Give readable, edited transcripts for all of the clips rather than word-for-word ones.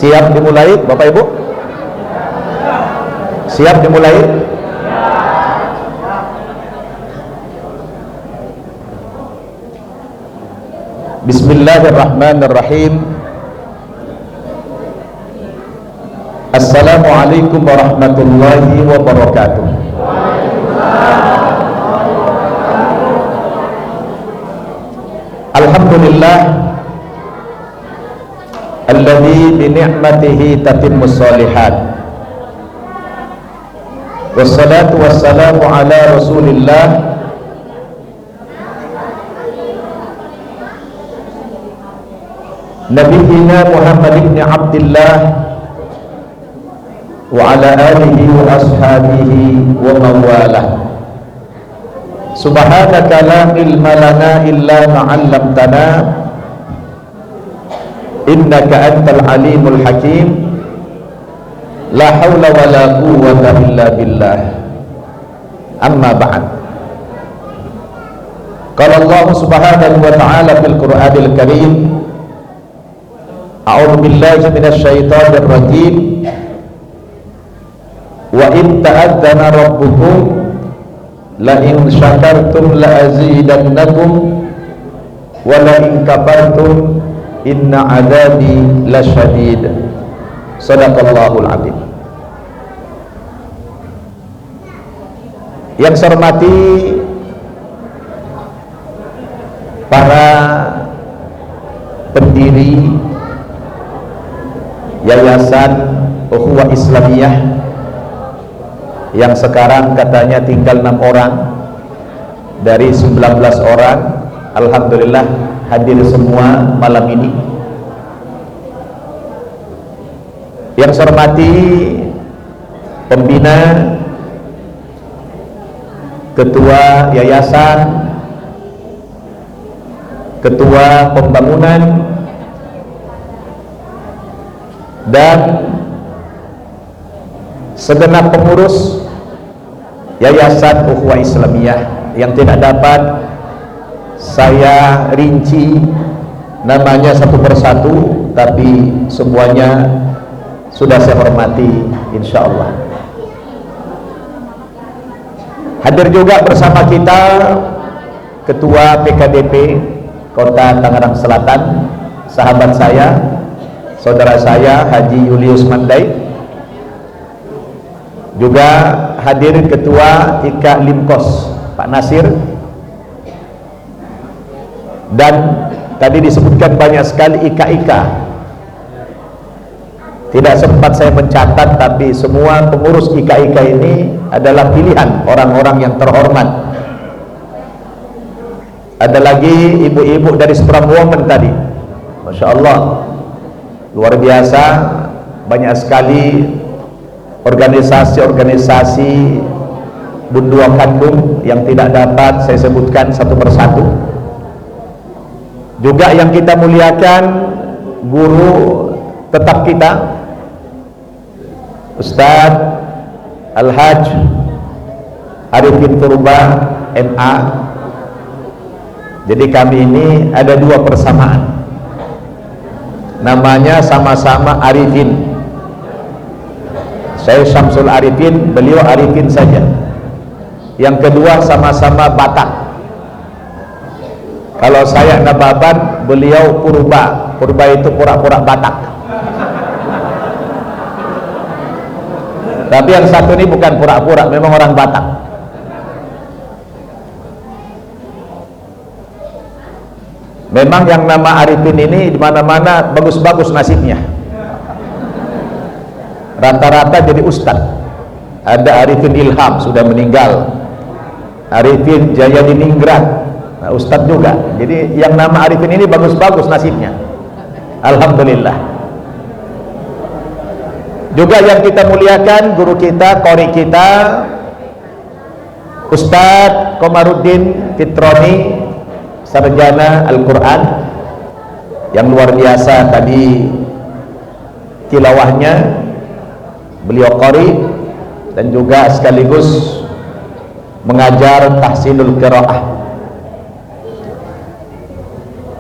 Siap dimulai, Bapak Ibu? Siap dimulai? Bismillahirrahmanirrahim. Assalamualaikum warahmatullahi wabarakatuh. Alhamdulillah alladzi bi ni'matihi tatimmus shalihat. Wassalatu wassalamu ala Rasulillah Nabiyyina Muhammad ibn Abdillah wa ala alihi wa ashabihi wa mawalah. Subhanaka la ilma lana illa ma 'allamtana innaka antal alimul hakim. La haula wa la quwwata illa billah. Amma ba'd. Qala Allah subhanahu wa ta'ala fil Qur'anil Karim, a'udzu billahi minasy syaithanir rajim. Wa in ta'adzana rabbukum la in syakartum la azidannakum wa la in kafartum inna 'adzabi lasyadid. Sadaqallahul adzim. Yang saya hormati para pendiri Yayasan Ukhuwah Islamiyah yang sekarang katanya tinggal 6 orang dari 19 orang. Alhamdulillah hadir semua malam ini. Yang saya hormati pembina, ketua yayasan, ketua pembangunan, dan segenap pengurus Yayasan Ukhuwah Islamiyah yang tidak dapat saya rinci namanya satu persatu, tapi semuanya sudah saya hormati insyaallah. Hadir juga bersama kita Ketua PKDP Kota Tangerang Selatan, sahabat saya, saudara saya Haji Julius Mandai. Juga hadir Ketua IKA Limkos Pak Nasir. Dan tadi disebutkan banyak sekali IKA-IKA. Tidak sempat saya mencatat, tapi semua pengurus IKA-IKA ini adalah pilihan orang-orang yang terhormat. Ada lagi ibu-ibu dari Strong Women tadi, Masya Allah, luar biasa. Banyak sekali organisasi-organisasi Bundua Kandung yang tidak dapat saya sebutkan satu persatu. Juga yang kita muliakan guru tetap kita, Ustadz Al-Hajj Arifin Purba MA. Jadi kami ini ada dua persamaan, namanya sama-sama Arifin. Saya Syamsul Arifin, beliau Arifin saja. Yang kedua sama-sama Batak. Kalau saya Nababan, beliau Purba. Purba itu pura-pura Batak. Tapi yang satu ini bukan pura-pura, memang orang Batak. Memang yang nama Arifin ini di mana-mana bagus-bagus nasibnya. Rata-rata jadi ustadz. Ada Arifin Ilham sudah meninggal, Arifin Jaya Diningrat, nah, ustadz juga. Jadi yang nama Arifin ini bagus-bagus nasibnya, alhamdulillah. Juga yang kita muliakan guru kita, qori kita, Ustadz Komaruddin Fitroni, sarjana Al-Quran, yang luar biasa tadi tilawahnya. Beliau qori dan juga sekaligus mengajar tahsinul qiraah.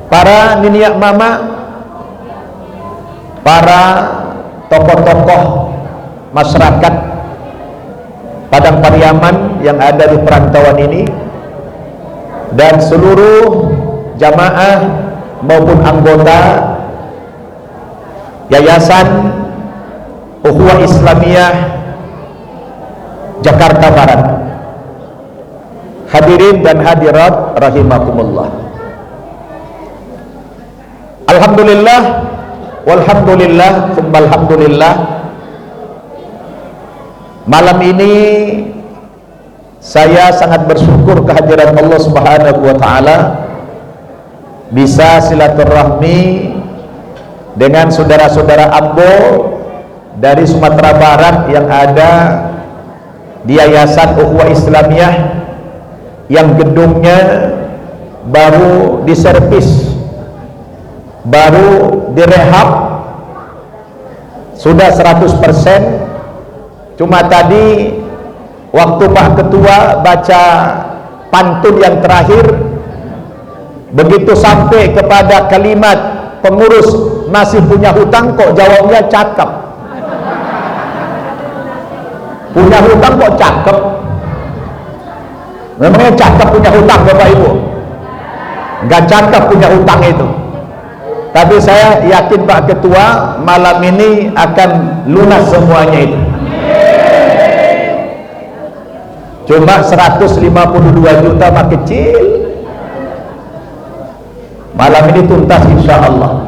Para niniak mama, para tokoh-tokoh masyarakat Padang Pariaman yang ada di perantauan ini, dan seluruh jamaah maupun anggota Yayasan Ukhuwah Islamiyah Jakarta Barat, hadirin dan hadirat rahimakumullah. Alhamdulillah, walhamdulillah, tsumma alhamdulillah. Malam ini saya sangat bersyukur kehadiran Allah Subhanahu wa taala, bisa silaturahmi dengan saudara-saudara Ambo dari Sumatera Barat yang ada di Yayasan Ukhuwah Islamiyah yang gedungnya baru diservis, baru direhab, sudah 100%. Cuma tadi waktu Pak Ketua baca pantun yang terakhir, begitu sampai kepada kalimat pengurus masih punya hutang, kok jawabnya cakep. Punya hutang kok cakep? Memangnya cakep punya hutang Bapak Ibu? Enggak cakep punya hutang itu. Tapi saya yakin Pak Ketua malam ini akan lunas semuanya itu. Cuma 152 juta mah kecil. Malam ini tuntas insya Allah.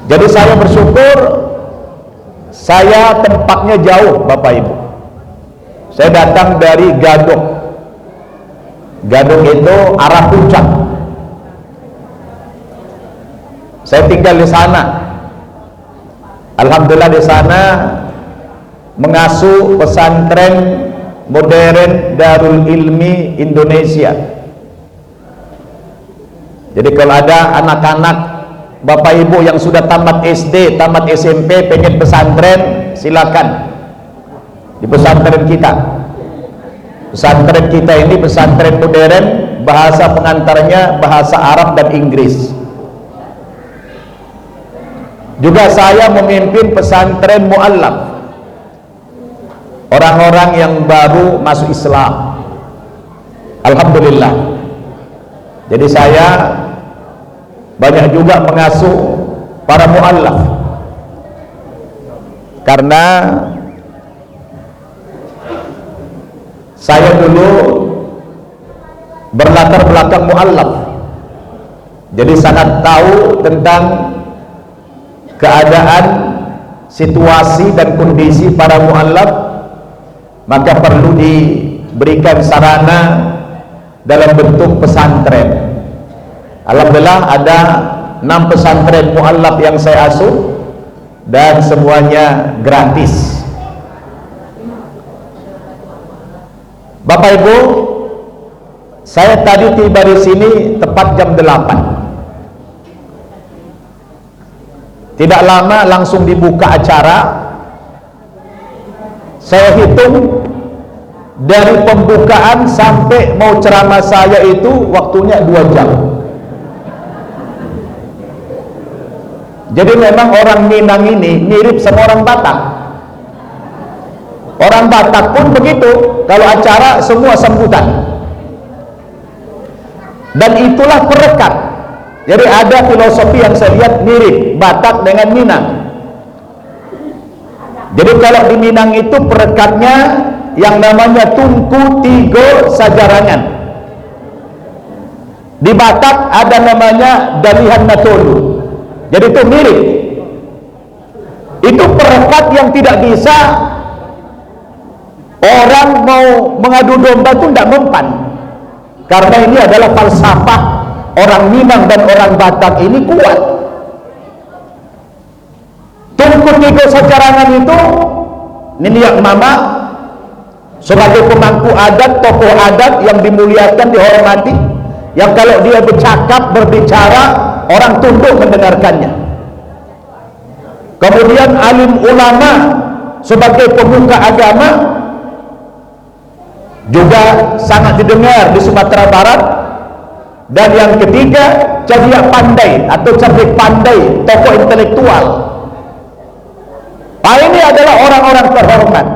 Jadi saya bersyukur, saya tempatnya jauh Bapak Ibu. Saya datang dari Gadok. Gadok itu arah puncak. Saya tinggal di sana. Alhamdulillah di sana mengasuh pesantren modern Darul Ilmi Indonesia. Jadi kalau ada anak-anak Bapak Ibu yang sudah tamat SD, tamat SMP, pengen pesantren, silakan di pesantren kita. Pesantren kita ini pesantren modern, bahasa pengantarnya bahasa Arab dan Inggris. Juga saya memimpin pesantren mu'allaf, orang-orang yang baru masuk Islam. Alhamdulillah. Jadi saya banyak juga mengasuh para mu'allaf, karena saya dulu berlatar belakang mu'allaf, jadi sangat tahu tentang keadaan, situasi dan kondisi para mu'allaf. Maka perlu diberikan sarana dalam bentuk pesantren. Alhamdulillah ada 6 pesantren mu'allaf yang saya asuh, dan semuanya gratis. Bapak Ibu, saya tadi tiba di sini tepat jam 8. Tidak lama langsung dibuka acara. Saya hitung dari pembukaan sampai mau ceramah saya itu waktunya 2 jam. Jadi memang orang Minang ini mirip sama orang Batak. Orang Batak pun begitu, kalau acara semua sambutan. Dan itulah perekat. Jadi ada filosofi yang saya lihat mirip Batak dengan Minang. Jadi kalau di Minang itu perekatnya yang namanya Tungku Tigo Sajarangan. Di Batak ada namanya Dalihan Natolu. Jadi itu mirip. Itu perekat yang tidak bisa orang mau mengadu domba itu tidak mempan. Karena ini adalah falsafah orang Minang dan orang Batak ini kuat. Tungku Tigo Sajarangan itu Niniak Mama sebagai pemangku adat, tokoh adat yang dimuliakan, dihormati, yang kalau dia berbicara orang tunduk mendengarkannya. Kemudian alim ulama sebagai pemuka agama juga sangat didengar di Sumatera Barat. Dan yang ketiga, Cadia Pandai atau cerdik pandai, tokoh intelektual. Ini adalah orang-orang terhormat.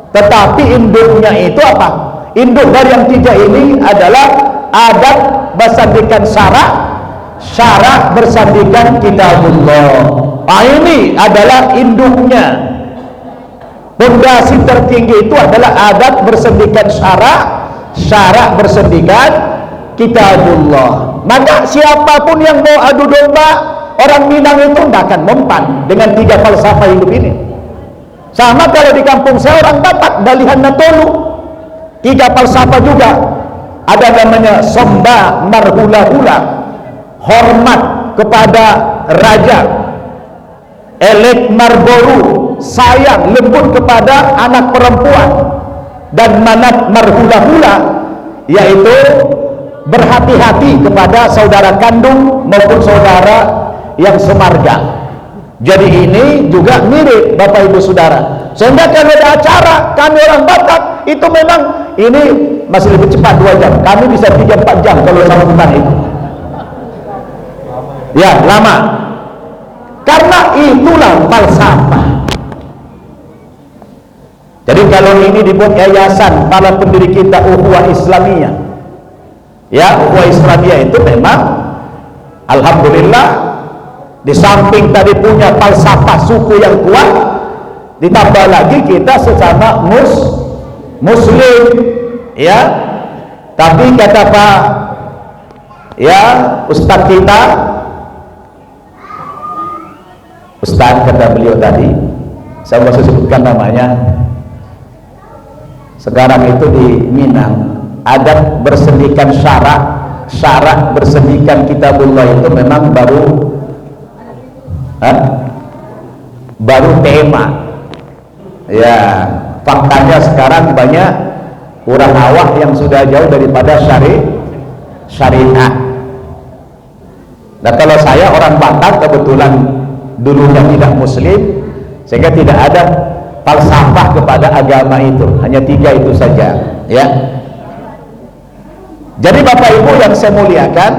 Tetapi induknya itu apa? Induk dari yang tiga ini adalah adat bersandikan syara, syara bersandikan kitabullah. Ini adalah induknya. Pondasi tertinggi itu adalah adat bersandikan syara, syara bersandikan kitabullah. Maka siapapun yang mau adu domba orang Minang itu tidak akan mempan dengan tiga falsafah hidup ini. Sama kalau di kampung saya orang Batak, Dalihan Natolu, tiga falsafah juga. Ada namanya Somba Marhula-hula, hormat kepada raja. Elek Marboru, sayang lembut kepada anak perempuan. Dan Manat Marhula-hula, yaitu berhati-hati kepada saudara kandung maupun saudara yang semarga. Jadi ini juga mirip Bapak Ibu Saudara. Sehingga kalau ada acara kami orang Batak itu memang ini masih lebih cepat 2 jam. Kami bisa 3-4 jam kalau sambutan itu. Ya, lama. Karena itulah falsafah. Jadi kalau ini dibuat yayasan para pendiri kita Ukhuwah Islamiyah. Ya, Ukhuwah Islamiyah itu memang alhamdulillah di samping tadi punya falsafah suku yang kuat, ditambah lagi kita sesama muslim, ya. Tapi kata Pak, ya, Ustadz kita, Ustadz kata beliau tadi, saya mau sebutkan namanya, sekarang itu di Minang adat bersendikan syarak bersendikan kitabullah itu memang baru tema, ya. Faktanya sekarang banyak orang awam yang sudah jauh daripada syariat. Nah, kalau saya orang Batak kebetulan dulunya tidak muslim, sehingga tidak ada falsafah kepada agama itu, hanya 3 itu saja, ya. Jadi Bapak Ibu yang saya muliakan,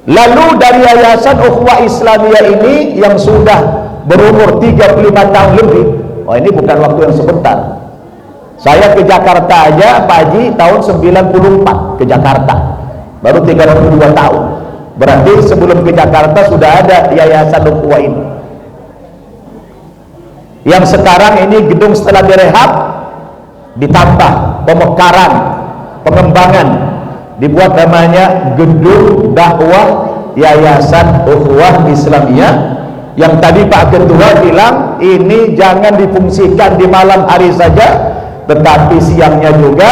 lalu dari Yayasan Ukhuwah Islamiyah ini yang sudah berumur 35 tahun lebih, ini bukan waktu yang sebentar. Saya ke Jakarta aja Pak Haji tahun 94 ke Jakarta, baru 32 tahun. Berarti sebelum ke Jakarta sudah ada Yayasan Ukhuwah ini, yang sekarang ini gedung setelah direhab ditambah pemekaran, pengembangan, dibuat namanya Gedung Dakwah Yayasan Ukhuwah Islamiyah, yang tadi Pak Ketua bilang ini jangan difungsikan di malam hari saja, tetapi siangnya juga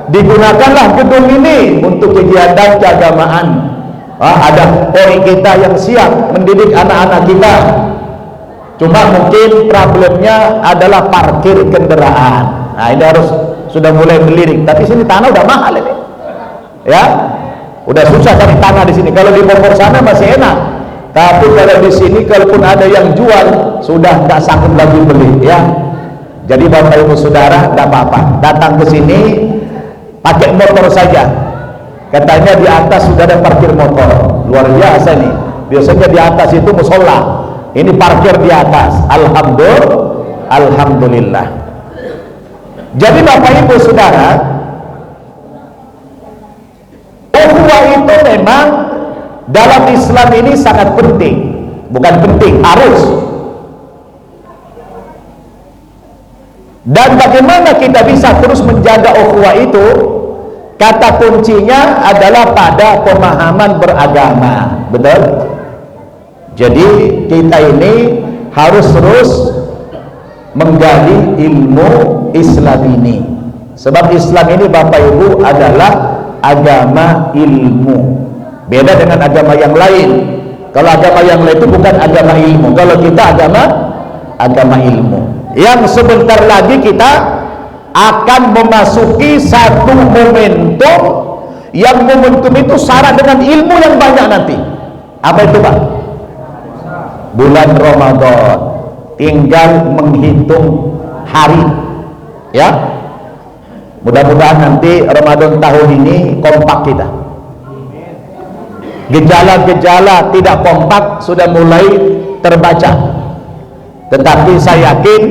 digunakanlah gedung ini untuk kegiatan keagamaan. Ada polri kita yang siap mendidik anak-anak kita, cuma mungkin problemnya adalah parkir kendaraan. Nah, ini harus sudah mulai melirik, tapi sini tanah udah mahal ini, ya, udah susah cari tanah di sini. Kalau di Bogor sana masih enak, tapi kalau di sini kalaupun ada yang jual sudah tidak sanggup lagi beli, ya. Jadi Bapak Ibu Saudara, tidak apa-apa, datang ke sini pakai motor saja. Katanya di atas sudah ada parkir motor, luar biasa nih. Biasanya di atas itu musola, ini parkir di atas. Alhamdulillah. Jadi Bapak Ibu Saudara, ukhuwah itu memang dalam Islam ini sangat penting, bukan penting, harus. Dan bagaimana kita bisa terus menjaga ukhuwah itu? Kata kuncinya adalah pada pemahaman beragama, betul? Jadi kita ini harus terus menggali ilmu Islam ini, sebab Islam ini Bapak Ibu adalah agama ilmu, beda dengan agama yang lain. Kalau agama yang lain itu bukan agama ilmu, kalau kita agama ilmu, yang sebentar lagi kita akan memasuki satu momentum, yang momentum itu syarat dengan ilmu yang banyak nanti. Apa itu Pak? Bulan Ramadan, tinggal menghitung hari, ya. Mudah-mudahan nanti Ramadan tahun ini kompak kita. Gejala-gejala tidak kompak sudah mulai terbaca, tetapi saya yakin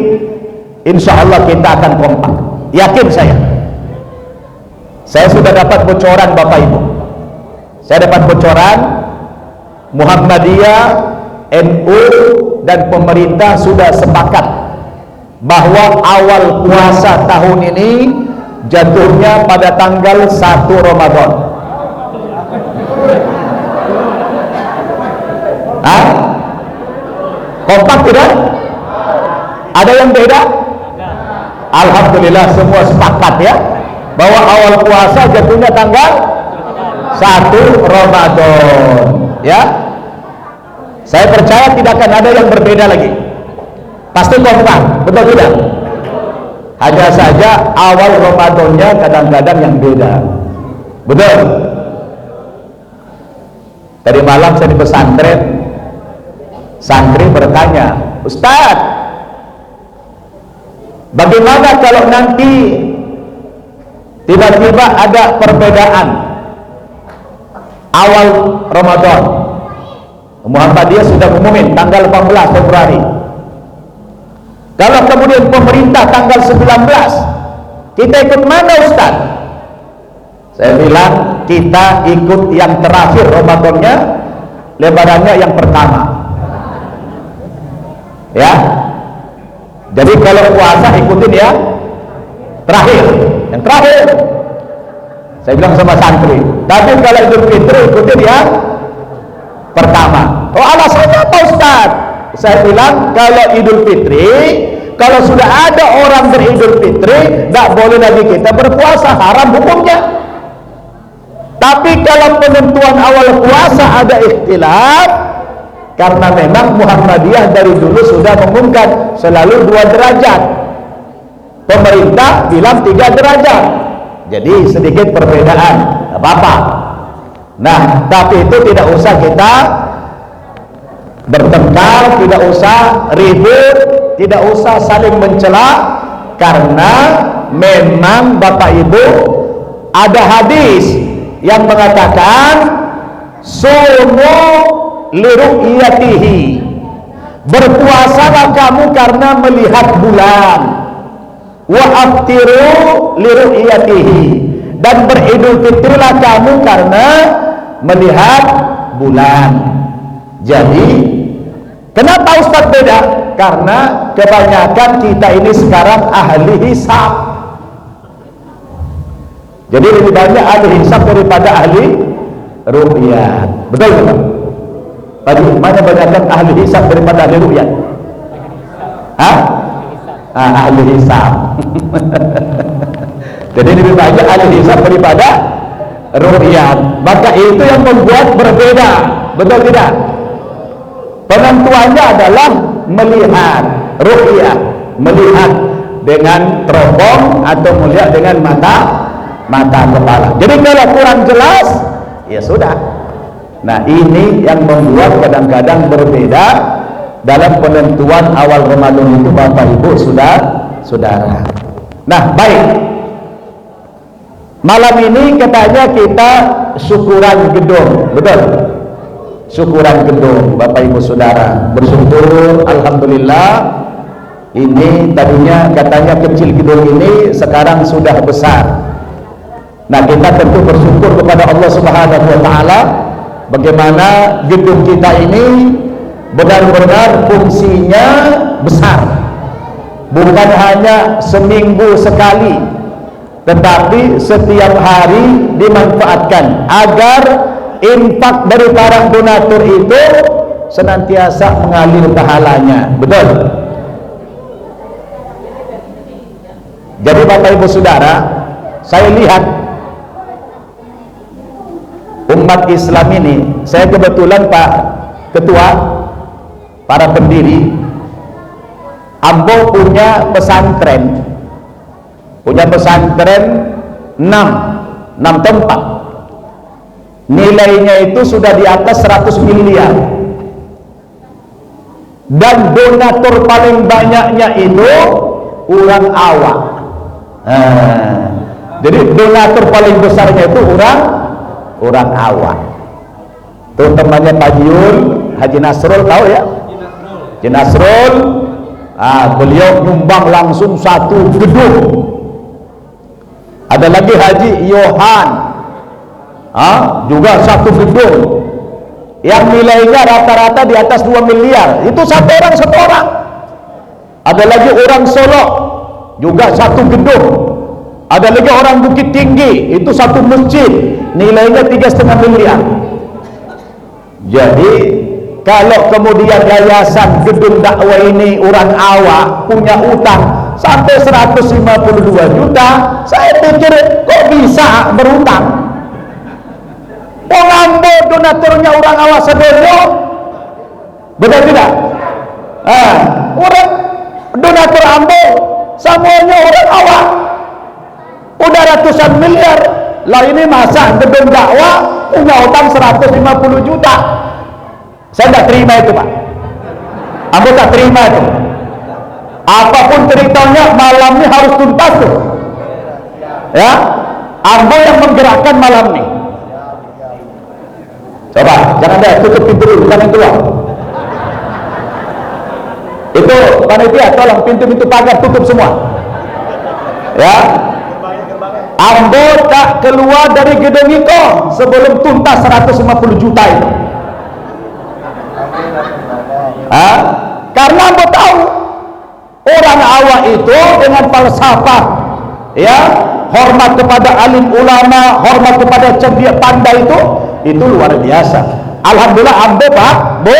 insya Allah kita akan kompak, yakin saya. Saya sudah dapat bocoran Bapak Ibu, saya dapat bocoran Muhammadiyah, NU dan pemerintah sudah sepakat bahwa awal puasa tahun ini jatuhnya pada tanggal 1 Ramadan. Kompak tidak? Ada yang beda? Alhamdulillah semua sepakat, ya, bahwa awal puasa jatuhnya tanggal 1 Ramadan, ya. Saya percaya tidak akan ada yang berbeda lagi, pasti kompak, betul tidak? Hanya saja awal Ramadannya kadang-kadang yang beda, betul. Tadi malam saya di pesantren, santri bertanya, Ustadz, bagaimana kalau nanti tiba-tiba ada perbedaan awal Ramadan? Muhammadiyah sudah umumin tanggal 18 Februari. Kalau kemudian pemerintah tanggal 19, kita ikut mana Ustaz? Saya bilang kita ikut yang terakhir Ramadannya, lebarannya yang pertama, ya. Jadi kalau puasa ikutin ya terakhir, yang terakhir. Saya bilang sama santri, tapi kalau Idul Fitri ikutin yang pertama. Oh, alasannya apa Ustaz? Saya bilang kalau Idul Fitri, kalau sudah ada orang beridul fitri, tidak boleh lagi kita berpuasa, haram hukumnya. Tapi kalau penentuan awal puasa ada ikhtilaf, karena memang Muhammadiyah dari dulu sudah mengumumkan selalu 2 derajat. Pemerintah bilang 3 derajat. Jadi sedikit perbedaan, tidak apa-apa. Nah, tapi itu tidak usah kita bertengkar, tidak usah ribut, tidak usah saling mencela, karena memang Bapak Ibu ada hadis yang mengatakan sumu liru'yatihi, berpuasalah kamu karena melihat bulan, wa aftiru liru'yatihi, dan beridul fitrilah kamu karena melihat bulan. Jadi kenapa Ustaz beda? Karena kebanyakan kita ini sekarang ahli hisab. Jadi lebih banyak ahli hisab daripada ahli ru'yat. Betul kan? Tadi mana banyakkan ahli hisab daripada ahli ru'yat? Hah? Ahli hisab. Jadi lebih banyak ahli hisab daripada ru'yat. Maka itu yang membuat berbeda. Betul tidak? Penentuannya adalah melihat, ru'yah, melihat dengan teropong atau melihat dengan mata kepala. Jadi kalau kurang jelas, ya sudah. Nah, ini yang membuat kadang-kadang berbeda dalam penentuan awal Ramadan itu, Bapak Ibu saudara. Nah, baik. Malam ini katanya kita syukuran gedung, betul? Syukuran gedung, Bapak Ibu saudara, bersyukur alhamdulillah. Ini tadinya katanya kecil gedung ini, sekarang sudah besar. Nah, kita tentu bersyukur kepada Allah Subhanahu wa taala bagaimana gedung kita ini benar-benar fungsinya besar. Bukan hanya seminggu sekali, tetapi setiap hari dimanfaatkan agar infak dari para donatur itu senantiasa mengalir pahalanya. Betul? Jadi Bapak Ibu saudara, saya lihat umat Islam ini, saya kebetulan Pak Ketua, para pendiri Ambo punya pesantren 6 tempat. Nilainya itu sudah di atas 100 miliar, dan donatur paling banyaknya itu orang awak. Jadi donatur paling besarnya itu orang awak. Tuh temannya Pak Yul, Haji Nasrul, tahu ya? Haji Nasrul, beliau nyumbang langsung 1 gedung. Ada lagi Haji Yohan, juga 1 gedung yang nilainya rata-rata di atas 2 miliar. Itu satu orang. Ada lagi orang Solo, juga 1 gedung. Ada lagi orang Bukit Tinggi, itu 1 masjid, nilainya 3,5 miliar. Jadi kalau kemudian yayasan gedung dakwah ini orang awak punya utang sampai 152 juta, saya pikir kok bisa berutang? Ambo donaturnya orang awak sedoyo, benar tidak? Orang donatur Ambo semuanya orang awak, udah ratusan miliar. Lah ini masa gedung dakwah punya utang 150 juta? Saya tidak terima itu, Pak. Ambo tak terima itu. Apapun ceritanya malam ini harus tuntas tuh. Ya, Ambo yang menggerakkan malam ini. Coba, jangan deh, tutup pintu dulu, jangan keluar. Itu panitia, tolong pintu-pintu pagar tutup semua. Ya, Ambo tak keluar dari gedung itu sebelum tuntas 150 juta itu. Karena Ambo tahu Orang awak itu dengan falsafah, ya, hormat kepada alim ulama, hormat kepada cerdik pandai itu luar biasa. Alhamdulillah ambo Pak, Bu,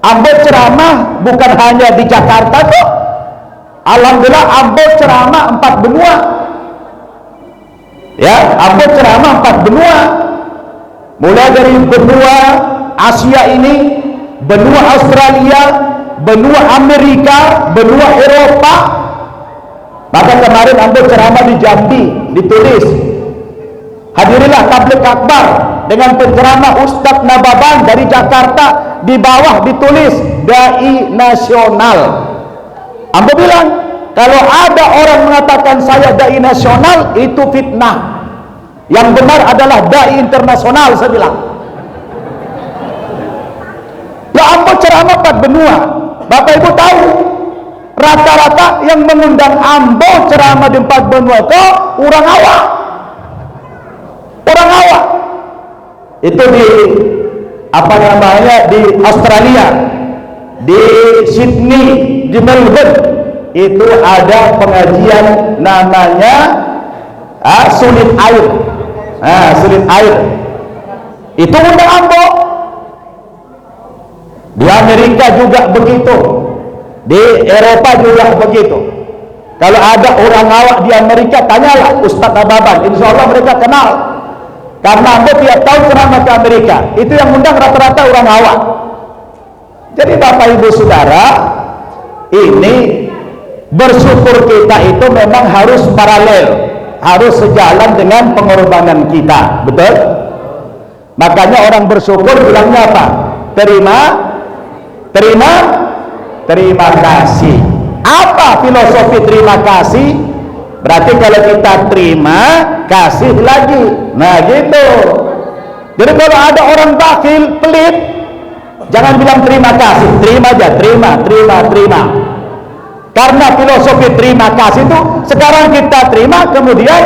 ambo ceramah bukan hanya di Jakarta tuh. Alhamdulillah ambo ceramah 4 benua. Ya, ambo ceramah 4 benua. Mulai dari benua Asia ini, benua Australia, benua Amerika, benua Eropa. Maka kemarin ambo ceramah di Jambi, ditulis hadirilah tabligh akbar dengan penceramah Ustadz Nababan dari Jakarta, di bawah ditulis dai nasional. Ambo bilang, kalau ada orang mengatakan saya dai nasional, itu fitnah. Yang benar adalah dai internasional, saya bilang. Lah ambo ceramah 4 benua. Bapak Ibu tahu, rata-rata yang mengundang ambo ceramah di 4 benua itu orang awak. Orang awak. Itu di apa namanya, di Australia, di Sydney, di Melbourne, itu ada pengajian namanya sulit air. Sulit air. Itu undang ambo. Di Amerika juga begitu, di Eropa juga begitu. Kalau ada orang awak di Amerika, tanyalah Ustadz Nababan, insya Allah mereka kenal. Karena ambo tiap tahun ceramah ke Amerika, itu yang undang rata-rata orang awak. Jadi Bapak Ibu Saudara, ini bersyukur kita itu memang harus paralel, harus sejalan dengan pengorbanan kita, betul? Makanya orang bersyukur bilangnya apa? Terima kasih. Apa filosofi terima kasih? Berarti kalau kita terima, kasih lagi. Nah gitu. Jadi kalau ada orang bakhil, pelit, jangan bilang terima kasih, terima aja, terima. Karena filosofi terima kasih itu sekarang kita terima, kemudian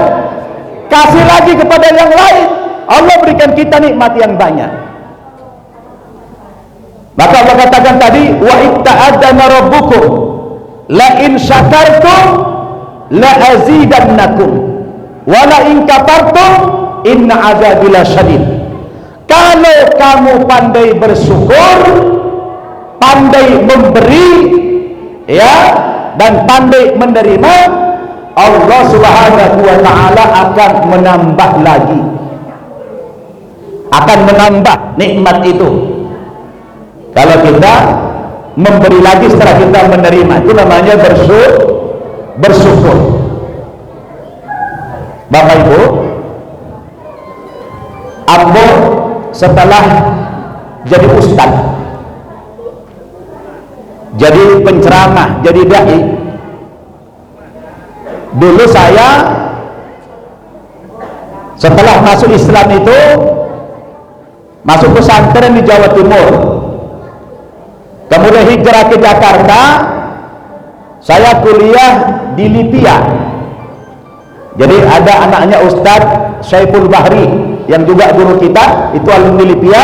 kasih lagi kepada yang lain. Allah berikan kita nikmat yang banyak. Maka Allah katakan tadi, wa itta'adzana rabbukum la in syakartum la azidannakum wa la in kafartum inna azabi lasyadid. Kalau kamu pandai bersyukur, pandai memberi, ya, dan pandai menerima, Allah Subhanahu wa taala akan menambah lagi, akan menambah nikmat itu. Kalau kita memberi lagi setelah kita menerima, itu namanya bersyukur. Bapak Ibu, ambo setelah jadi ustadz, jadi penceramah, jadi dai, dulu saya setelah masuk Islam itu masuk pesantren di Jawa Timur, kemudian hijrah ke Jakarta, saya kuliah di Lipia. Jadi ada anaknya Ustadz Syaiful Bahri yang juga guru kita, itu alumni Lipia,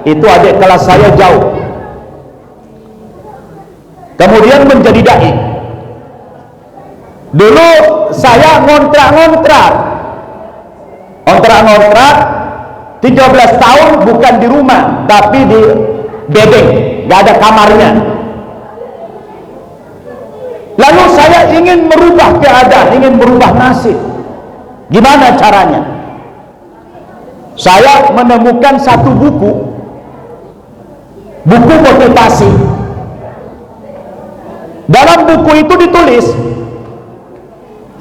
itu adik kelas saya jauh. Kemudian menjadi dai. Dulu saya ngontrak 13 tahun, bukan di rumah tapi di bedeng, gak ada kamarnya. Lalu saya ingin merubah keadaan, ingin merubah nasib. Gimana caranya? Saya menemukan satu buku motivasi. Dalam buku itu ditulis,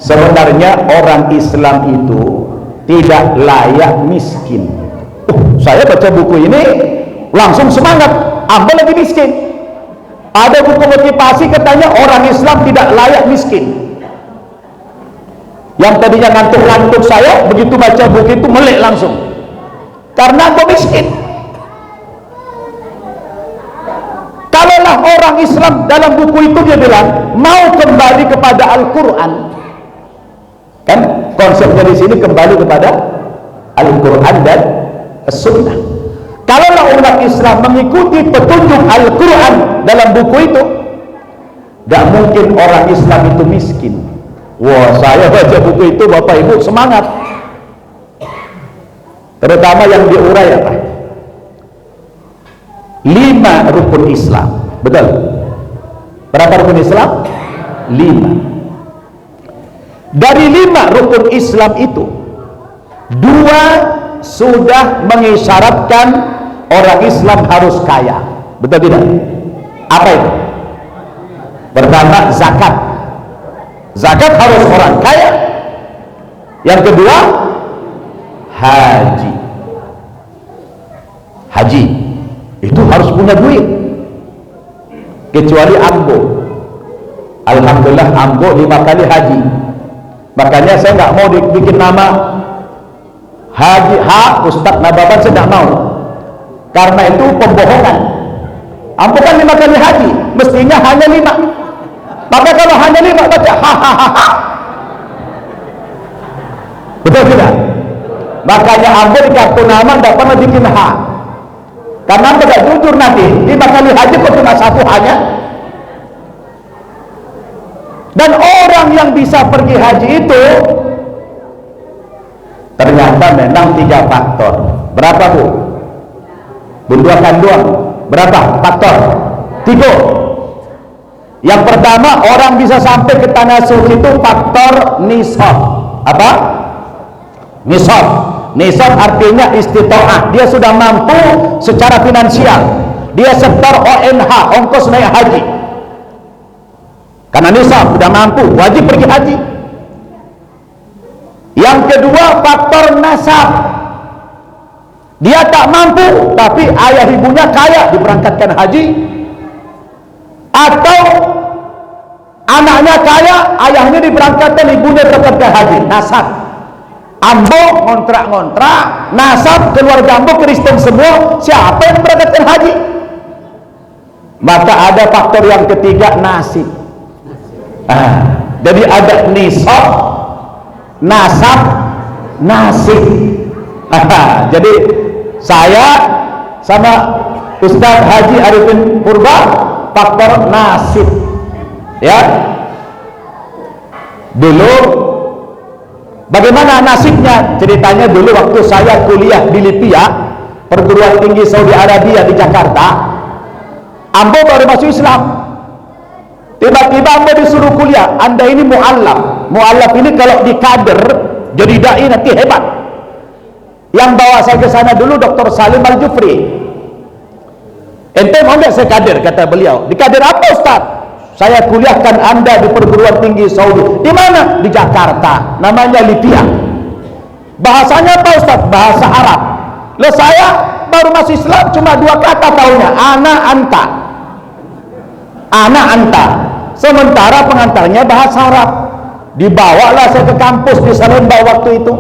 sebenarnya orang Islam itu tidak layak miskin. Saya baca buku ini langsung semangat, ambil lagi miskin. Ada buku motivasi katanya orang Islam tidak layak miskin. Yang tadinya ngantuk-ngantuk, saya begitu baca buku itu melek langsung, karena aku miskin. Kalaulah orang Islam dalam buku itu dia bilang mau kembali kepada Al-Quran, kan konsepnya di sini kembali kepada Al-Quran dan As-Sunnah. Kalaulah umat Islam mengikuti petunjuk Al-Quran dalam buku itu, Tidak mungkin orang Islam itu miskin. Wah, saya baca buku itu Bapak Ibu semangat. Terutama yang diurai apa? 5 rukun Islam. Betul? Berapa rukun Islam? 5. Dari 5 rukun Islam itu, 2 sudah mengisyaratkan orang Islam harus kaya. Betul tidak? Apa itu? Pertama, zakat. Zakat harus orang kaya. Yang kedua, haji. Haji itu harus punya duit. Kecuali Ambo. Alhamdulillah Ambo 5 kali haji. Makanya saya nggak mau bikin nama Haji Ustadz Nababan, saya nggak mau. Karena itu pembohongan. Ambo kan 5 kali haji, mestinya hanya 5. Maka kalau hanya 5 baca hahaha. Betul tidak? Makanya Ambo di kartu nama tidak pernah bikin H. Karena Ambo tidak jujur nanti 5 kali haji kok cuma 1 hanya. Dan orang yang bisa pergi haji itu ternyata memang 3 faktor. Berapa Bu? Bunduakan doang. Berapa faktor? 3. Yang pertama, orang bisa sampai ke tanah suci itu faktor nisab. Apa? Nisab. Nisab artinya istita'ah. Dia sudah mampu secara finansial. Dia setor ONH, ongkos naik haji. Karena nisab sudah mampu, wajib pergi haji. Yang kedua, faktor nasab. Dia tak mampu, tapi ayah ibunya kaya, diberangkatkan haji. Atau anaknya kaya, ayahnya diberangkatkan, ibunya berangkatkan haji. Nasab. Ambo ngontrak-ngontrak, nasab keluarga Ambo Kristen semua, siapa yang berangkatkan haji? Maka ada faktor yang ketiga, nasib. Jadi ada nisab, nasab, nasib. Jadi saya sama Ustaz Haji Arifin Purba faktor nasib. Ya. Dulu bagaimana nasibnya? Ceritanya dulu waktu saya kuliah di Libya, perguruan tinggi Saudi Arabia di Jakarta, Ambo baru masuk Islam. Tiba-tiba Ambo disuruh kuliah. Anda ini mu'allaf. Mu'allaf ini kalau di kader jadi dai nanti hebat. Yang bawa saya ke sana dulu Dr. Salim Al-Jufri. Ente mau nggak saya kader? Kata beliau. Di kader apa Ustaz? Saya kuliahkan Anda di perguruan tinggi Saudi. Di mana? Di Jakarta. Namanya Libya. Bahasanya apa Ustaz? Bahasa Arab. Loh saya baru masuk Islam cuma 2 kata taunya. Ana anta. Ana anta. Sementara pengantarnya bahasa Arab. Dibawalah saya ke kampus di Salemba waktu itu.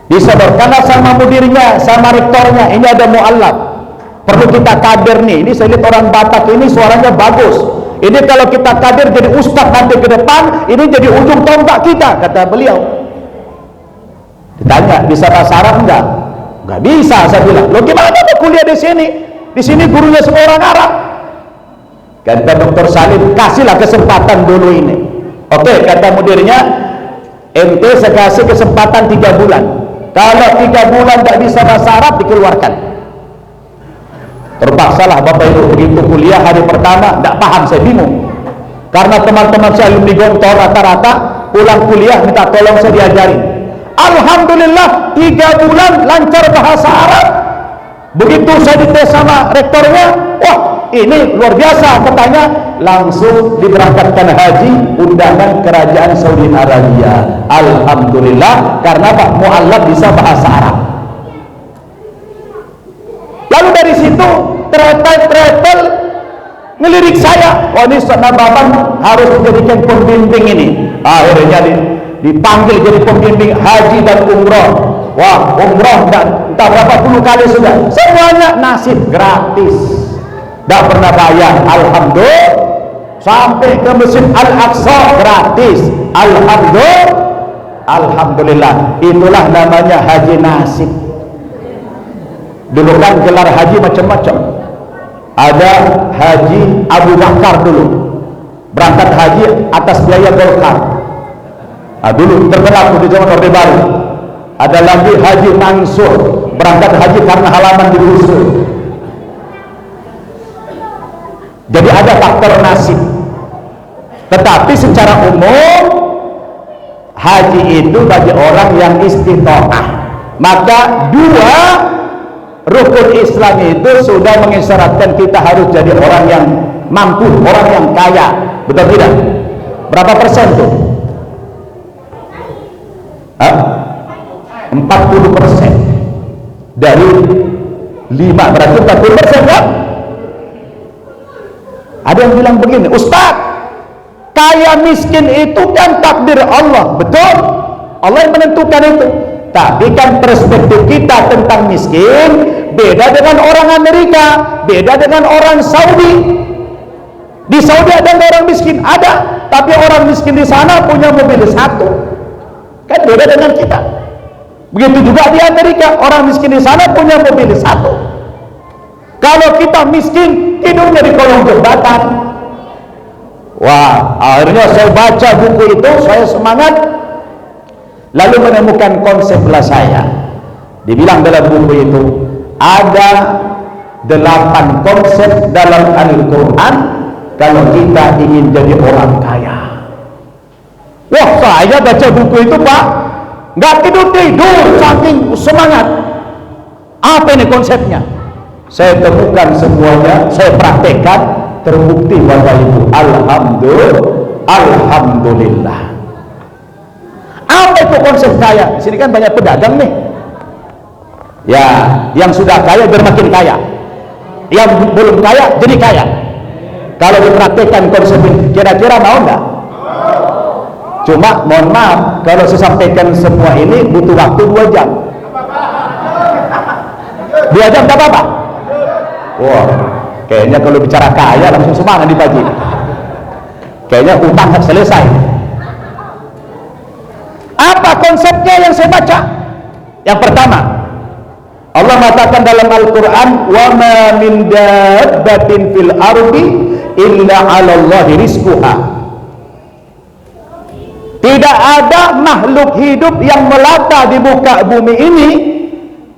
Disodorkanlah sama mudirnya, sama rektornya, ini ada mu'allaf, perlu kita kader nih. Ini saya lihat orang Batak ini suaranya bagus, ini kalau kita kader jadi ustaz nanti ke depan, ini jadi ujung tombak kita, kata beliau. Ditanya, bisa bahasa Arab enggak? Enggak bisa, saya bilang. Loh gimana mau kuliah di sini? Di sini gurunya semua orang Arab. Kata Dr. Salim, kasihlah kesempatan dulu ini. Oke, kata mudirnya, ente saya kasih kesempatan 3 bulan. Kalau 3 bulan tidak bisa bahasa Arab, dikeluarkan. Terpaksalah Bapak Ibu, begitu kuliah hari pertama tidak paham, saya bingung. Karena teman-teman saya alumni Gontor rata-rata pulang kuliah minta tolong saya diajarin. Alhamdulillah 3 bulan lancar bahasa Arab. Begitu saya dites sama rektornya, wah ini luar biasa katanya, langsung diberangkatkan haji undangan kerajaan Saudi Arabia. Alhamdulillah, karena Pak Mu'allaf bisa bahasa Arab. Lalu dari situ tretel ngelirik saya, wah ini Ustaz Nababan harus menjadikan pembimbing ini. Akhirnya dipanggil jadi pembimbing haji dan umroh. Wah, umroh entah berapa puluh kali sudah, semuanya nasib gratis, tidak pernah bayar. Alhamdulillah, sampai ke Masjid Al-Aqsa gratis. Alhamdulillah, itulah namanya haji nasib. Dulu kan gelar haji macam-macam. Ada Haji Abu Bakar dulu, berangkat haji atas biaya Golkar. Dulu terkenal di zaman Orde Baru. Ada lagi Haji Mansur, berangkat haji karena halaman digusur. Jadi ada faktor nasib. Tetapi secara umum haji itu bagi orang yang istiqomah. Maka dua rukun Islam itu sudah mengisyaratkan kita harus jadi orang yang mampu, orang yang kaya. Betul tidak? Berapa persen tuh? 40% dari 5, berarti 40% kan? Ada yang bilang begini, Ustaz, kaya miskin itu kan takdir Allah. Betul, Allah yang menentukan itu. Tapi kan perspektif kita tentang miskin beda dengan orang Amerika, beda dengan orang Saudi. Di Saudi ada nggak orang miskin? Ada, tapi orang miskin di sana punya mobil satu. Kan beda dengan kita. Begitu juga di Amerika, orang miskin di sana punya mobil satu. Kalau kita miskin, tidurnya di kolong jembatan. Wah, akhirnya saya baca buku itu, saya semangat, lalu menemukan konsep saya. Dibilang dalam buku itu ada 8 konsep dalam Al-Quran kalau kita ingin jadi orang kaya. Wah, saya baca buku itu, Pak, nggak tidur saking semangat. Apa ini konsepnya? Saya temukan semuanya, saya praktekkan, terbukti Bapak Ibu. Alhamdulillah. Apa itu konsep kaya? Di sini kan banyak pedagang nih. Ya, yang sudah kaya bermakin kaya, yang belum kaya jadi kaya. Kalau dipraktekkan konsep ini, kira-kira mau nggak? Cuma mohon maaf, kalau saya sampaikan semua ini butuh waktu 2 jam. 2 jam tak apa-apa? Wah, kayaknya kalau bicara kaya langsung semangat di pagi. Kayaknya utang selesai. Apa konsepnya yang saya baca? Yang pertama, Allah mengatakan dalam Al-Quran, wa ma min dabbatin fil ardi illa 'alallahi rizquha. Tidak ada makhluk hidup yang melata di muka bumi ini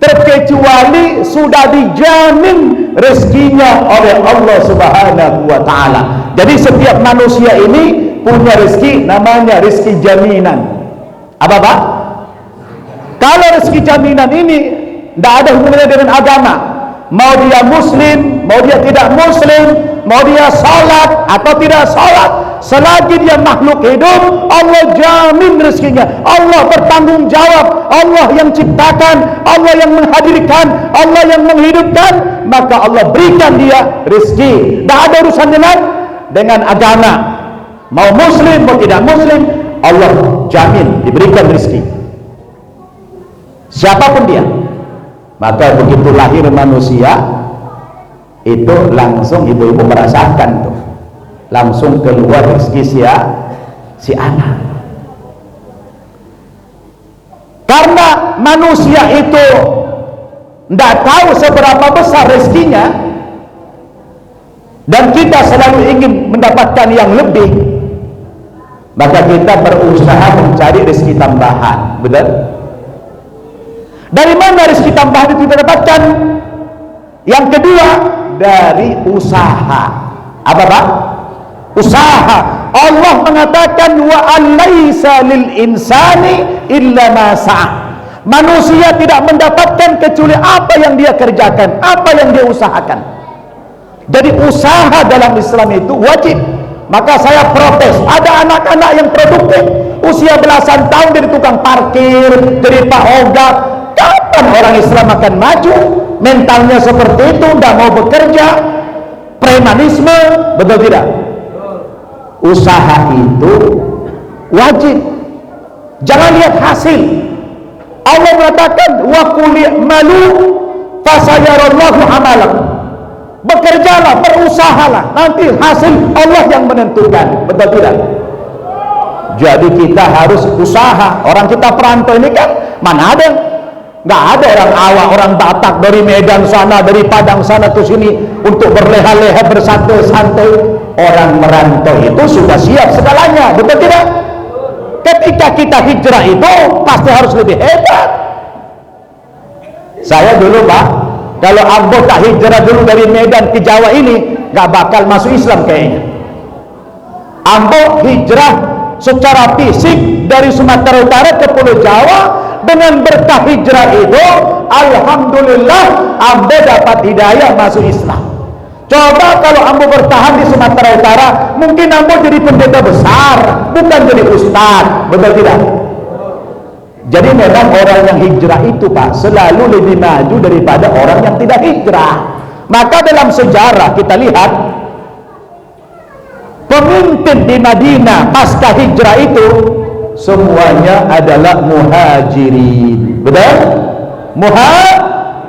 terkecuali sudah dijamin rezekinya oleh Allah Subhanahu wa Ta'ala. Jadi setiap manusia ini punya rezeki, namanya rezeki jaminan. Apa Pak? Kalau rezeki jaminan ini tidak ada hubungannya dengan agama. Mau dia muslim, mau dia tidak muslim, mau dia salat atau tidak salat, selagi dia makhluk hidup, Allah jamin rezekinya. Allah bertanggung jawab. Allah yang ciptakan, Allah yang menghadirkan, Allah yang menghidupkan, maka Allah berikan dia rezeki. Tidak ada urusan dengan agama. Mau muslim, mau tidak muslim, Allah jamin diberikan rezeki. Siapapun dia. Maka begitu lahir manusia itu langsung ibu-ibu merasakan tuh, langsung keluar rezeki si anak. Karena manusia itu tidak tahu seberapa besar rezekinya, dan kita selalu ingin mendapatkan yang lebih, maka kita berusaha mencari rezeki tambahan. Betul? Dari mana rezeki tambahan itu kita dapatkan? Yang kedua, dari usaha. Apa Pak? Usaha. Allah mengatakan wa alaysa lil insani illa ma sa'ah. Manusia tidak mendapatkan kecuali apa yang dia kerjakan, apa yang dia usahakan. Jadi usaha dalam Islam itu wajib. Maka saya protes, ada anak-anak yang produktif usia belasan tahun jadi tukang parkir, jadi Pak Ogah. Kapan orang Islam akan maju? Mentalnya seperti itu, tidak mau bekerja, premanisme, betul tidak? Usaha itu wajib. Jangan lihat hasil. Allah mengatakan wa qul i'malu fasayarallahu amalakum. Bekerjalah, berusahalah, nanti hasil Allah yang menentukan. Betul tidak? Jadi kita harus usaha. Orang kita perantau ini kan mana ada, nggak ada orang awak, orang Batak dari Medan sana, dari Padang sana ke sini untuk berleha-leha bersantai-santai. orang merantau itu sudah siap segalanya, betul tidak? Ketika kita hijrah itu pasti harus lebih hebat. Saya dulu Pak, kalau Ambo tak hijrah dulu dari Medan ke Jawa ini, gak bakal masuk Islam kayaknya. Ambo hijrah secara fisik dari Sumatera Utara ke Pulau Jawa. Dengan berkah hijrah itu, alhamdulillah Ambo dapat hidayah masuk Islam. Coba kalau Ambo bertahan di Sumatera Utara, mungkin Ambo jadi pendeta besar, bukan jadi ustaz, betul tidak? Jadi memang orang yang hijrah itu Pak selalu lebih maju daripada orang yang tidak hijrah. Maka dalam sejarah kita lihat pemimpin di Madinah pasca hijrah itu semuanya adalah muhajirin, betul?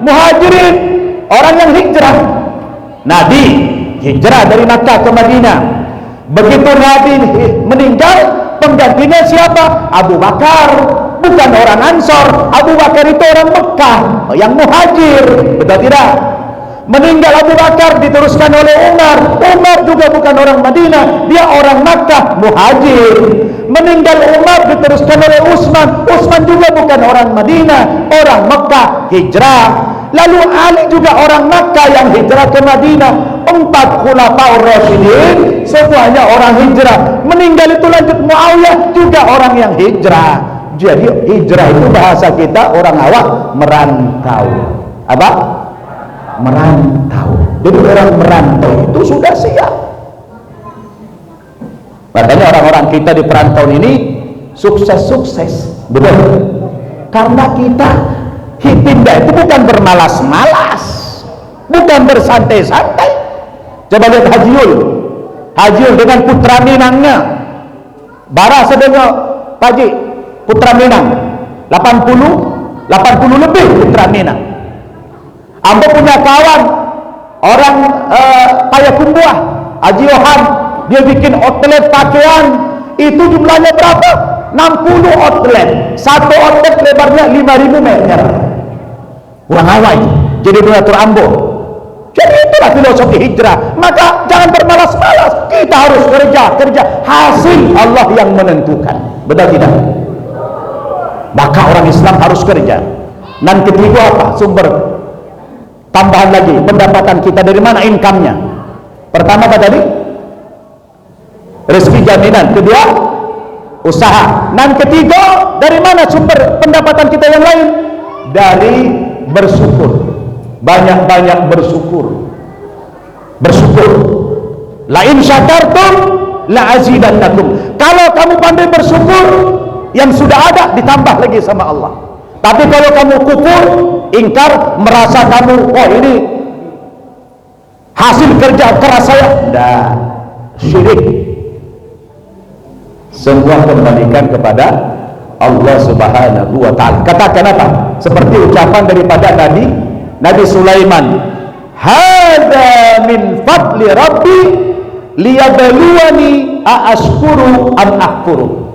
Muhajirin, orang yang hijrah. Nabi hijrah dari Makkah ke Madinah. Begitu Nabi meninggal, penggantinya siapa? Abu Bakar. Bukan orang Ansor. Abu Bakar itu orang Mekah yang muhajir, betul tidak? Meninggal Abu Bakar diteruskan oleh Umar. Umar juga bukan orang Madinah, dia orang Makkah, muhajir. Meninggal Umar diteruskan oleh Utsman. Utsman juga bukan orang Madinah, orang Makkah, hijrah. Lalu Ali juga orang Makkah yang hijrah ke Madinah. 4 khulafaur rasyidin semuanya orang hijrah. Meninggal itu lanjut Muawiyah, juga orang yang hijrah. Jadi hijrah itu bahasa kita orang awak merantau. Apa? Merantau. Jadi orang merantau itu sudah siap. Makanya orang-orang kita di perantauan ini sukses-sukses, betul? Karena kita pindah itu bukan bermalas-malas, bukan bersantai-santai. Coba lihat Haji Yul dengan putra Minangnya, bara sedengok Paji putra Minang 80 lebih putra Minang. Ambo punya kawan orang Payakumbuh, Haji Yohan, dia bikin outlet pakaian, itu jumlahnya berapa? 60 outlet, satu outlet lebarnya 5.000 meter. Orang awal jadi donatur Ambo. Jadi itulah filosofi hijrah. Maka jangan bermalas-malas, kita harus kerja. Hasil Allah yang menentukan, betul tidak? Maka orang Islam harus kerja. Dan ketiga apa? Sumber tambahan lagi, pendapatan kita dari mana income-nya? Pertama apa tadi? Rezeki jaminan. Kedua, usaha. Dan ketiga, dari mana sumber pendapatan kita yang lain? Dari bersyukur. Banyak-banyak bersyukur. La in syakartum la azidannakum. Kalau kamu pandai bersyukur, yang sudah ada ditambah lagi sama Allah. Tapi kalau kamu kufur, ingkar, merasa kamu ini hasil kerja keras saya, dah syirik. Semua kembalikan kepada Allah Subhanahu wa ta'ala. Katakan apa? Seperti ucapan daripada Nabi Sulaiman, hadza min fadli rabbi liyabluwani aashkuru am akfuru.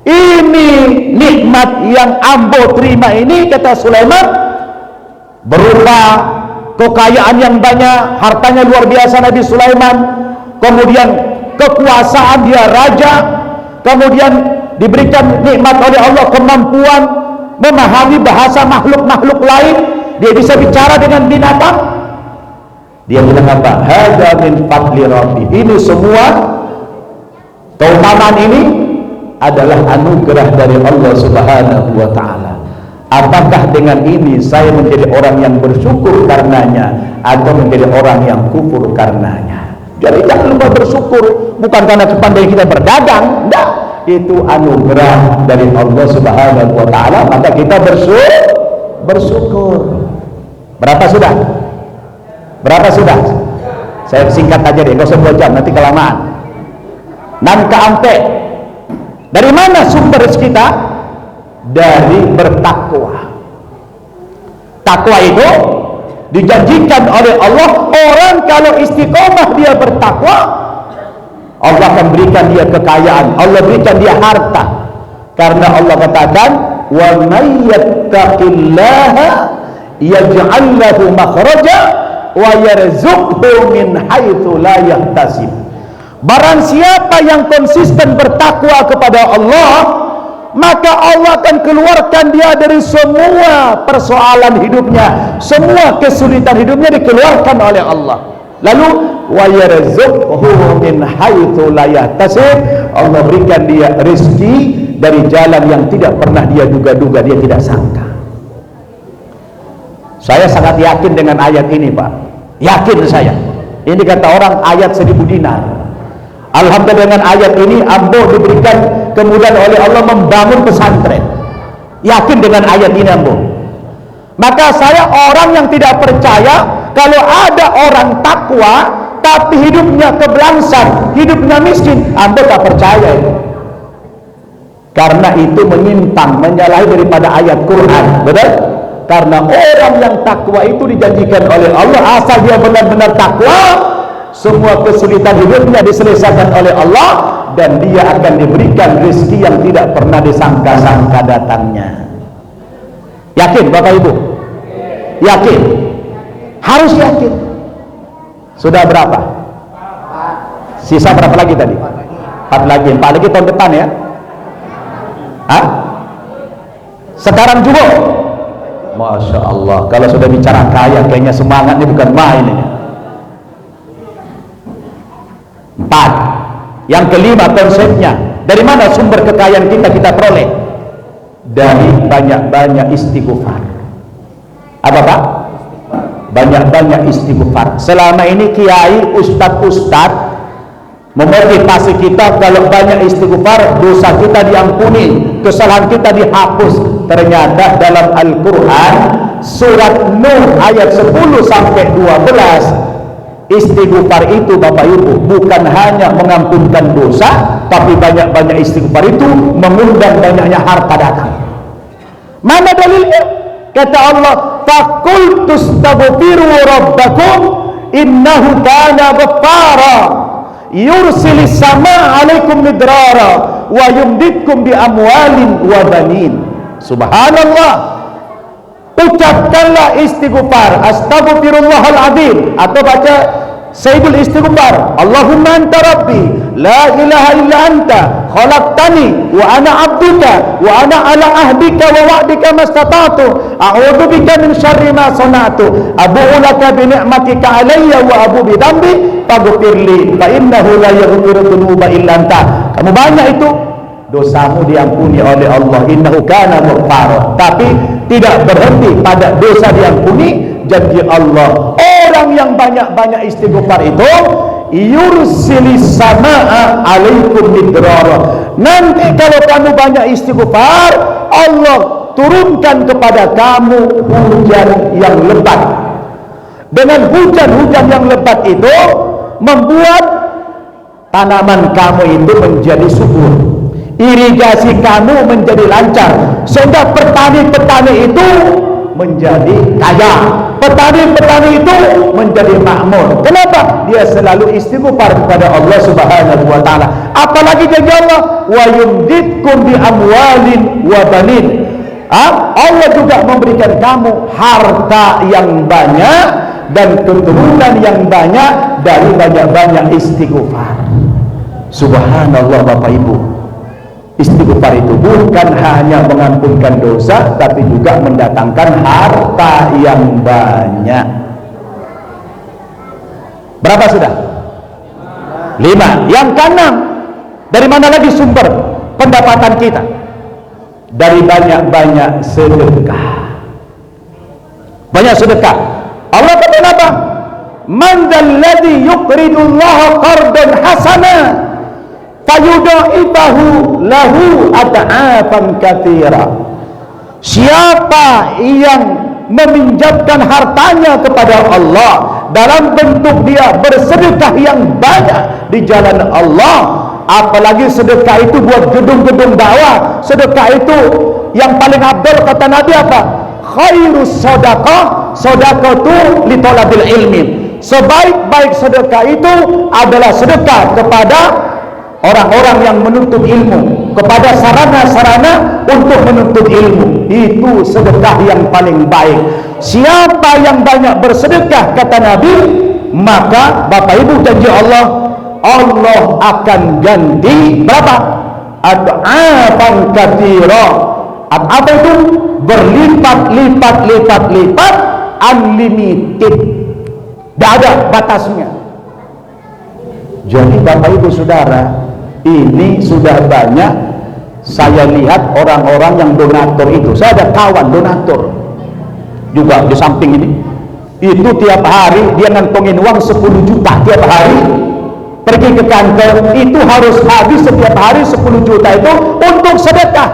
Ini nikmat yang Ambo terima ini, kata Sulaiman, berupa kekayaan yang banyak, hartanya luar biasa Nabi Sulaiman, kemudian kekuasaan, dia raja, kemudian diberikan nikmat oleh Allah kemampuan memahami bahasa makhluk-makhluk lain, dia bisa bicara dengan binatang. Dia bilang apa? Hadza min fadli rabbi. Ini semua keutamaan ini adalah anugerah dari Allah Subhanahu wa ta'ala. Apakah dengan ini saya menjadi orang yang bersyukur karenanya atau menjadi orang yang kufur karenanya? Jadi jangan lupa bersyukur, bukan karena kepandaian kita berdagang, enggak. Itu anugerah dari Allah Subhanahu wa ta'ala, maka kita bersyukur. Berapa sudah? Saya singkat aja deh, gak usah 2 jam, nanti kelamaan. Nan keampe, dari mana sumber rezeki kita? Dari bertakwa. Takwa itu dijanjikan oleh Allah, orang kalau istiqomah dia bertakwa, Allah akan berikan dia kekayaan, Allah berikan dia harta. Karena Allah katakan, wa may yattaqillaha yaj'al lahu makhraja wa yarzuqhu min haitsu la yahtasib. Barang siapa yang konsisten bertakwa kepada Allah, maka Allah akan keluarkan dia dari semua persoalan hidupnya, semua kesulitan hidupnya dikeluarkan oleh Allah. Lalu wa yarzuqhu min haitsu la yahtasib, Allah berikan dia rezeki dari jalan yang tidak pernah dia duga-duga, dia tidak sangka. Saya sangat yakin dengan ayat ini, Pak. Yakin saya. Ini kata orang ayat 1000 dinar. Alhamdulillah, dengan ayat ini Ambo diberikan kemudahan oleh Allah membangun pesantren. Yakin dengan ayat ini Ambo. Maka saya orang yang tidak percaya kalau ada orang takwa tapi hidupnya kebelangsan, hidupnya miskin, Ambo tak percaya itu. Karena itu menyimpang, menyalahi daripada ayat Quran. Betul? Karena orang yang takwa itu dijanjikan oleh Allah, asal dia benar-benar takwa, semua kesulitan hidupnya diselesaikan oleh Allah, dan dia akan diberikan rezeki yang tidak pernah disangka-sangka datangnya. Yakin Bapak Ibu? Yakin? Harus yakin. Sudah berapa? Sisa berapa lagi tadi? 4 lagi. 4 lagi tahun depan ya? Hah? Sekarang juga? Masya Allah, kalau sudah bicara kaya kayaknya semangatnya bukan main ini. 4. Yang kelima konsepnya, dari mana sumber kekayaan kita peroleh? Dari banyak-banyak istighfar. Apa Pak? Banyak-banyak istighfar. Selama ini kiai, ustadz memotivasi kita kalau banyak istighfar dosa kita diampuni, kesalahan kita dihapus. Ternyata dalam Al-Quran surat Nuh ayat 10 sampai 12, istighfar itu Bapak Ibu bukan hanya mengampunkan dosa, tapi banyak-banyak istighfar itu mengundang banyaknya harta datang. Mana dalilnya? Kata Allah, faqul tastaghfiru rabbakum innahu kana ghaffara yursilis sama alaikum midrara wa yumditkum bi amwalin wa banin. Subhanallah, ucapkanlah istighfar, astaghfirullahal azim, atau baca sayyidul istighfar, Allahumma anta rabbi la ilaha illa anta khalaqtani wa ana abduka wa ana ala ahdika wa wa'dika mastata'tu a'udzu bika min syarri ma sana'tu abu'u laka bi ni'matika alayya wa abu bi dhanbi faghfirli fa innahu la yaghfiru dzunuba illa anta. Kamu banyak itu dosamu diampuni oleh Allah, innahu kana ghaffara. Tapi tidak berhenti pada dosa diampuni, janji Allah orang yang banyak-banyak istighfar itu yursilis samaa alaikum midrara. Nanti kalau kamu banyak istighfar, Allah turunkan kepada kamu hujan yang lebat. Dengan hujan-hujan yang lebat itu membuat tanaman kamu itu menjadi subur, irigasi kamu menjadi lancar, sehingga petani-petani itu menjadi kaya, petani-petani itu menjadi makmur. Kenapa? Dia selalu istighfar kepada Allah Subhanahu wa taala. Apalagi janji Allah, wa yumditkum bi amwalin wa banin. Allah juga memberikan kamu harta yang banyak dan keturunan yang banyak dari banyak-banyak istighfar. Subhanallah Bapak Ibu. Istighfar itu bukan hanya mengampunkan dosa, tapi juga mendatangkan harta yang banyak. Berapa sudah? 5. Yang keenam, dari mana lagi sumber pendapatan kita? Dari banyak-banyak sedekah. Banyak sedekah. Allah kata apa? Man dzalladzi yuqridullaha qardan hasana fayudaifahu lahu ad'afan katsira. Siapa yang meminjamkan hartanya kepada Allah dalam bentuk dia bersedekah yang banyak di jalan Allah, apalagi sedekah itu buat gedung-gedung dakwah, sedekah itu yang paling abdul kata Nabi apa? Khairus sadaqah, sedekah itu li talabil ilmi. Sebaik-baik sedekah itu adalah sedekah kepada orang-orang yang menuntut ilmu, kepada sarana-sarana untuk menuntut ilmu. Itu sedekah yang paling baik. Siapa yang banyak bersedekah kata Nabi, maka Bapak Ibu janji Allah, Allah akan ganti berapa? Ad'afan katsira. Apa itu? Berlipat-lipat unlimited. Tidak ada batasnya. Jadi Bapak Ibu Saudara, ini sudah banyak saya lihat orang-orang yang donatur itu. Saya ada kawan donatur juga di samping ini. Itu tiap hari dia ngantongin uang 10 juta tiap hari. Pergi ke kantor, itu harus habis setiap hari 10 juta itu untuk sedekah.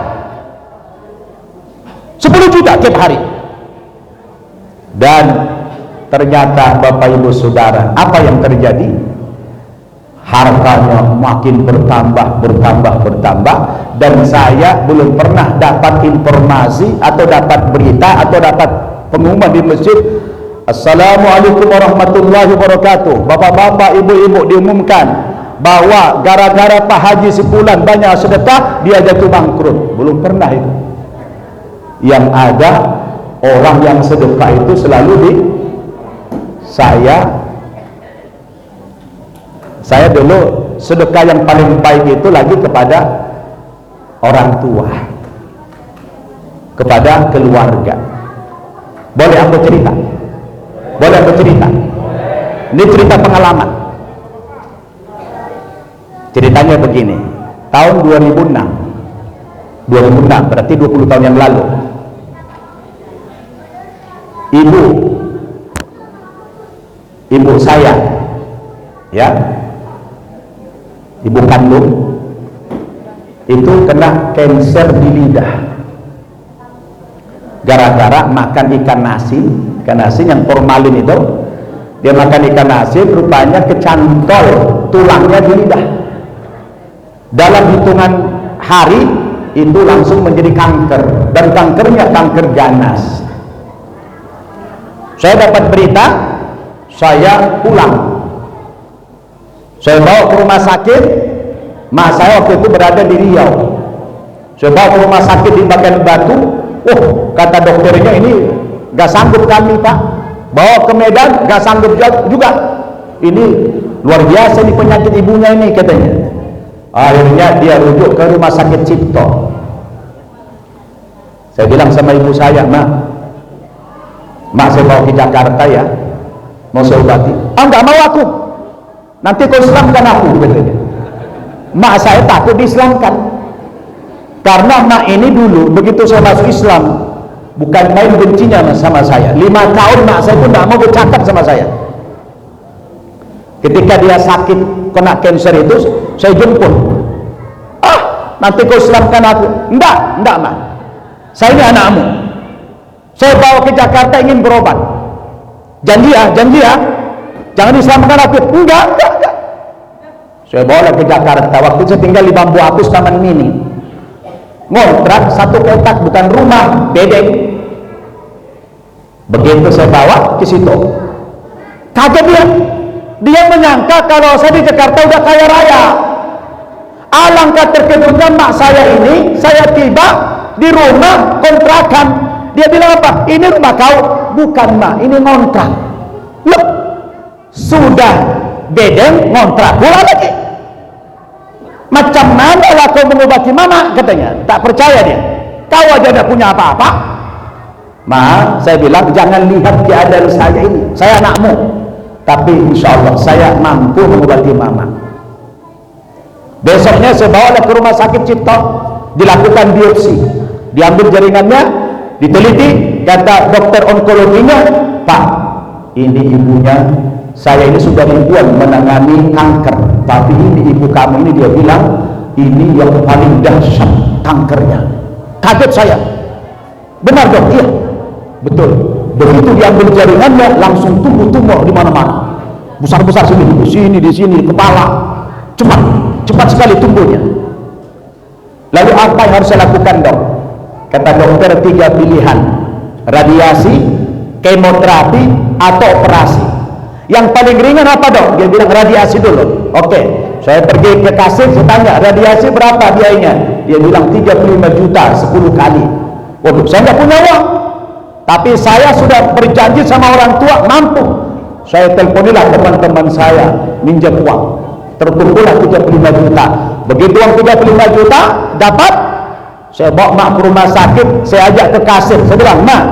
10 juta tiap hari. Dan ternyata Bapak Ibu Saudara, apa yang terjadi? Hartanya makin bertambah, dan saya belum pernah dapat informasi atau dapat berita atau dapat pengumuman di masjid, Assalamualaikum warahmatullahi wabarakatuh, bapak-bapak, ibu-ibu, diumumkan bahwa gara-gara Pak Haji sebulan banyak sedekah dia jatuh bangkrut. Belum pernah itu. Yang ada orang yang sedekah itu selalu di saya dulu sedekah yang paling baik itu lagi kepada orang tua, kepada keluarga. Boleh aku cerita? Boleh aku cerita? Ini cerita pengalaman. Ceritanya begini, tahun 2006 berarti 20 tahun yang lalu, ibu saya, ya, ibu kandung itu kena kanker di lidah gara-gara makan ikan asin yang formalin itu. Dia makan ikan asin, rupanya kecantol tulangnya di lidah. Dalam hitungan hari itu langsung menjadi kanker, dan kankernya kanker ganas. Saya dapat berita, saya pulang, saya bawa ke rumah sakit. Mak saya waktu itu berada di Riau. Saya bawa ke rumah sakit di Bagian Batu. Kata dokternya, ini gak sanggup kami Pak. Bawa ke Medan, gak sanggup juga. Ini luar biasa nih penyakit ibunya ini, katanya. Akhirnya dia rujuk ke rumah sakit Cipto. Saya bilang sama ibu saya, Mak saya bawa ke Jakarta ya, mau saya obati. Enggak mau aku, nanti kau islamkan aku, katanya. Mak saya takut diislamkan, karena mak ini dulu begitu saya masuk Islam, bukan main bencinya sama saya. 5 tahun mak saya pun tidak mau bercakap sama saya. Ketika dia sakit kena kanker itu, saya jemput. Nanti kau islamkan aku. Enggak mak, saya ini anakmu, saya bawa ke Jakarta ingin berobat. Janji ya, jangan islamkan aku. Enggak. Saya bawa ke Jakarta. Waktu saya tinggal di Bambu Apus Taman Mini, ngontrak 1 petak, bukan rumah, bedeng. Begitu saya bawa ke situ, kaget dia menyangka kalau saya di Jakarta udah kaya raya. Alangkah terkejutnya mak saya ini, saya tiba di rumah kontrakan. Dia bilang apa? Ini rumah kau? Bukan mak, ini ngontrak. Loh, sudah bedeng ngontrak pula lagi. Macam mana lah kau mengobati mama, katanya. Tak percaya dia, kau aja tidak punya apa-apa. Ma, saya bilang jangan lihat keadaan saya ini, saya anakmu, tapi insya Allah saya mampu mengobati mama. Besoknya saya bawa ke rumah sakit Cipto, dilakukan biopsi, diambil jaringannya, diteliti. Kata dokter onkologinya, Pak, ini ibunya, saya ini sudah ribuan menangani kanker, tapi ini ibu kamu ini, dia bilang ini yang paling dahsyat kankernya. Kaget saya. Benar dong? Iya, betul. Begitu diambil jaringannya, langsung tumbuh di mana-mana, besar-besar, di sini, di kepala, cepat sekali tumbuhnya. Lalu apa yang harus saya lakukan, dok? Kata dokter 3 pilihan, radiasi, kemoterapi, atau operasi. Yang paling ringan apa, dok? Dia bilang radiasi dulu. Oke, saya pergi ke kasir, saya tanya radiasi berapa biayanya. Dia bilang 35 juta 10 kali. Waduh, saya nggak punya uang, tapi saya sudah berjanji sama orang tua mampu. Saya telponilah teman-teman saya, minjam uang. terkumpullah 35 juta. Begitu uang 35 juta dapat, saya bawa mak ke rumah sakit, saya ajak ke kasir, saya bilang, mak,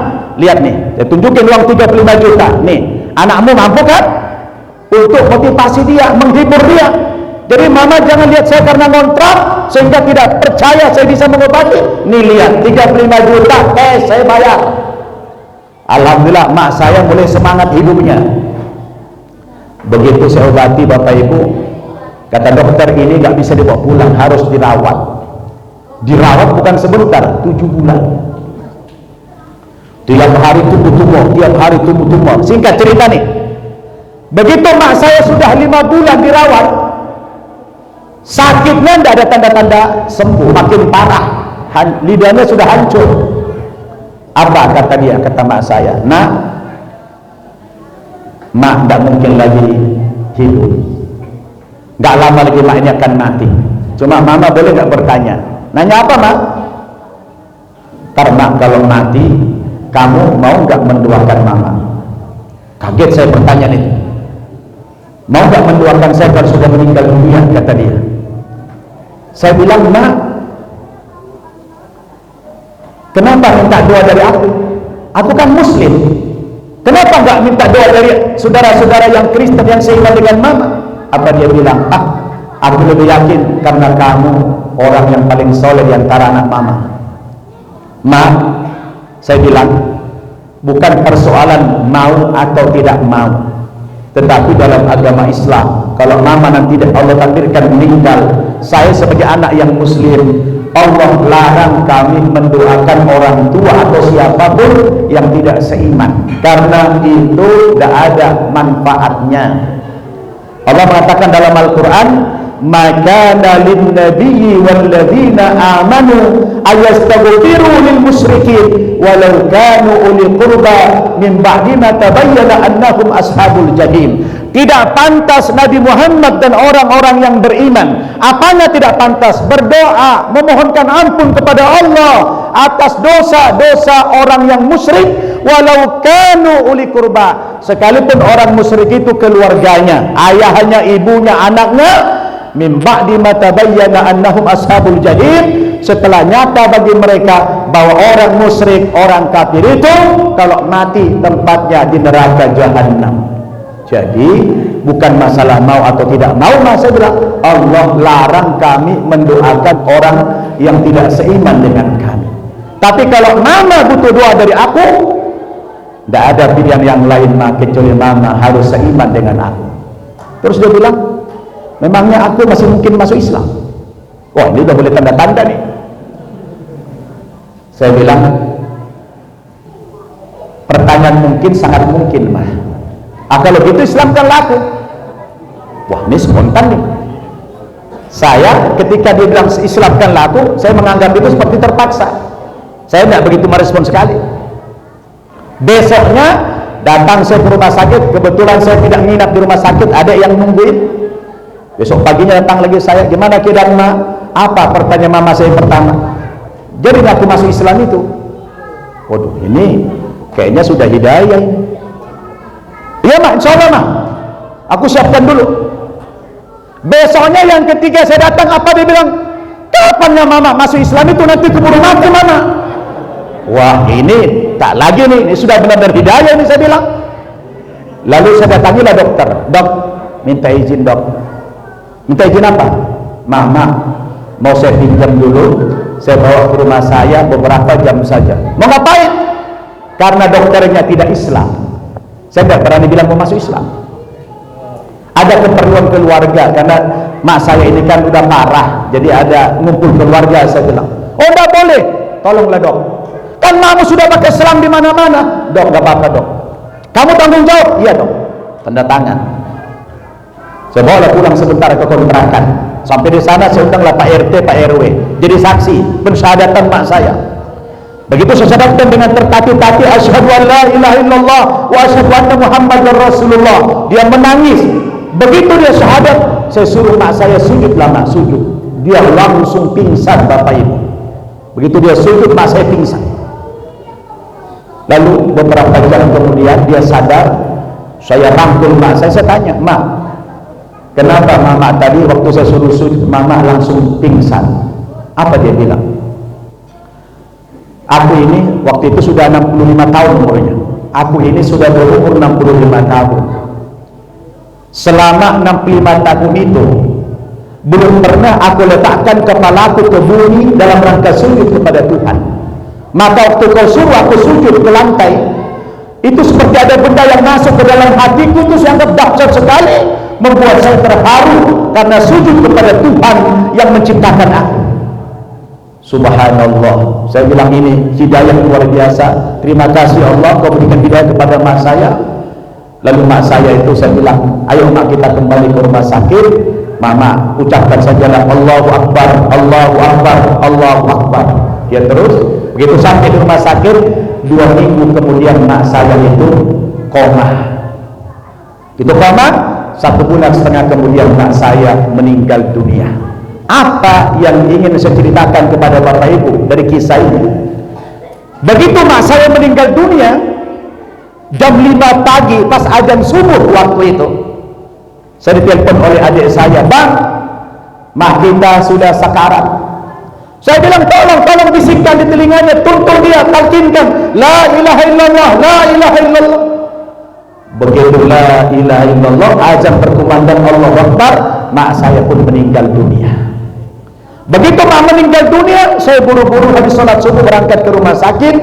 lihat nih, saya tunjukin uang 35 juta, nih, anakmu mampu kan? Untuk motivasi dia, menghibur dia. Jadi mama jangan lihat saya karena ngontrak sehingga tidak percaya saya bisa mengobati. Nih lihat, 35 juta, saya bayar. Alhamdulillah, mak saya mulai semangat hidupnya. Begitu saya obati Bapak Ibu, kata dokter ini nggak bisa dibawa pulang, harus dirawat. Dirawat bukan sebentar, 7 bulan. Tiap hari tumbuh-tumbuh, tiap hari tumbuh-tumbuh. Singkat cerita nih, begitu mak saya sudah 5 bulan dirawat, sakitnya tidak ada tanda-tanda sembuh, makin parah, lidahnya sudah hancur. Apa kata dia? Kata mak saya, nak, mak tidak mungkin lagi hidup, nggak lama lagi mak ini akan mati. Cuma mama boleh nggak bertanya? Nanya apa mak? Ntar mak kalau mati, kamu mau nggak mendoakan mama? Kaget saya bertanya nih, mau nggak mendoakan saya kalau sudah meninggal dunia? Kata dia. Saya bilang, mak, kenapa minta doa dari aku? Aku kan muslim. Kenapa nggak minta doa dari saudara-saudara yang Kristen yang seiman dengan mama? Apa dia bilang? Aku lebih yakin karena kamu orang yang paling soleh di antara anak mama. Ma, saya bilang, bukan persoalan mau atau tidak mau, tetapi dalam agama Islam, kalau mama nanti Allah takdirkan meninggal, saya sebagai anak yang muslim, Allah larang kami mendoakan orang tua atau siapapun yang tidak seiman, karena itu tidak ada manfaatnya. Allah mengatakan dalam Al-Quran, maka lin nabiyyi wal ladzina amanu ayastaghfiru lil musyrikin walau kanu uli qurba min ba'di ma tabayyana annahum ashabul jahim. Tidak pantas Nabi Muhammad dan orang-orang yang beriman, apanya tidak pantas, berdoa memohonkan ampun kepada Allah atas dosa-dosa orang yang musyrik, walau kanu uli qurba, sekalipun orang musyrik itu keluarganya, ayahnya, ibunya, anaknya, min ba'di ma tabayyana annahum ashabul jahim, setelah nyata bagi mereka bahwa orang musyrik, orang kafir itu kalau mati tempatnya di neraka jahanam. Jadi bukan masalah mau atau tidak mau, saya bilang Allah larang kami mendoakan orang yang tidak seiman dengan kami. Tapi kalau mama butuh doa dari aku, tidak ada pilihan yang lain kecuali mama harus seiman dengan aku. Terus dia bilang, memangnya aku masih mungkin masuk Islam? Wah, ini udah boleh tanda-tanda nih. Saya bilang, pertanyaan mungkin sangat mungkin mah. Kalau gitu Islam kan laku. Wah, ini spontan nih. Saya ketika dia bilang Islam kan laku, saya menganggap itu seperti terpaksa. Saya tidak begitu merespon sekali. Besoknya datang saya ke rumah sakit, kebetulan saya tidak nginap di rumah sakit, ada yang nungguin. Besok paginya datang lagi saya, gimana keadaan ma? Apa pertanyaan mama saya pertama? Jadi aku masuk Islam itu. Waduh, ini kayaknya sudah hidayah ini. Iya mak, insya Allah mak, aku siapkan dulu. Besoknya yang ketiga saya datang, apa dia bilang? Kapannya mama masuk Islam itu, nanti keburu mati mama. Wah, ini tak lagi nih, ini sudah benar-benar hidayah ini, saya bilang. Lalu saya datangilah dokter. Dok, minta izin dok. Minta izin apa? Mama mau saya pinjam dulu, saya bawa ke rumah saya beberapa jam saja. Mau ngapain? Karena dokternya tidak Islam, saya tidak berani bilang mau masuk Islam. Ada keperluan keluarga, karena mak saya ini kan udah parah, jadi ada ngumpul keluarga. Saya bilang, oh tidak boleh, tolonglah dok, kan mamu sudah pakai selang di mana-mana. Dok, nggak apa-apa dok, kamu tanggung jawab. Iya dok, tanda tangan. Saya bawa pulang sebentar ke kontrakan. Sampai di sana saya undanglah Pak RT, Pak RW jadi saksi pensyahadatan mak saya. Begitu saya syahadatkan dengan tertati-tati, asyhadu an la ilaha illallah wa asyhadu anna muhammadar rasulullah. Dia menangis. Begitu dia syahadat, saya suruh mak saya sujud, lama sujud, dia langsung pingsan Bapak Ibu. Begitu dia sujud, mak saya pingsan. Lalu beberapa jam kemudian dia sadar. Saya rangkul mak saya tanya, mak, kenapa mama tadi waktu saya suruh sujud mama langsung pingsan? Apa dia bilang? Aku ini waktu itu sudah 65 tahun umurnya. Aku ini sudah berumur 65 tahun. Selama 65 tahun itu belum pernah aku letakkan kepalaku ke bumi dalam rangka sujud kepada Tuhan. Maka waktu kau suruh aku sujud ke lantai, itu seperti ada benda yang masuk ke dalam hatiku, itu sangat dahsyat sekali, membuat saya terharu karena sujud kepada Tuhan yang menciptakan aku. Subhanallah, saya bilang ini hidayah luar biasa. Terima kasih Allah kau berikan hidayah kepada mak saya. Lalu mak saya itu saya bilang, ayo mak kita kembali ke rumah sakit. Mama ucapkan sajalah Allahu Akbar, Allahu Akbar, Allahu Akbar. Dia terus, begitu sampai di rumah sakit, 2 minggu kemudian mak saya itu koma. Itu koma, 1,5 bulan kemudian mak saya meninggal dunia. Apa yang ingin saya ceritakan kepada Bapak Ibu dari kisah ini? Begitu mak saya meninggal dunia, jam 5 pagi pas azan subuh waktu itu, saya ditelepon oleh adik saya, bang, mak kita sudah sakarat. Saya bilang tolong bisikkan di telinganya, tuntun dia, talkinkan, la ilaha illallah, la ilaha illallah. Begitu la ilaha illallah, azan berkumandang Allahu Akbar, mak saya pun meninggal dunia. Begitu mak meninggal dunia, saya buru-buru habis sholat subuh berangkat ke rumah sakit.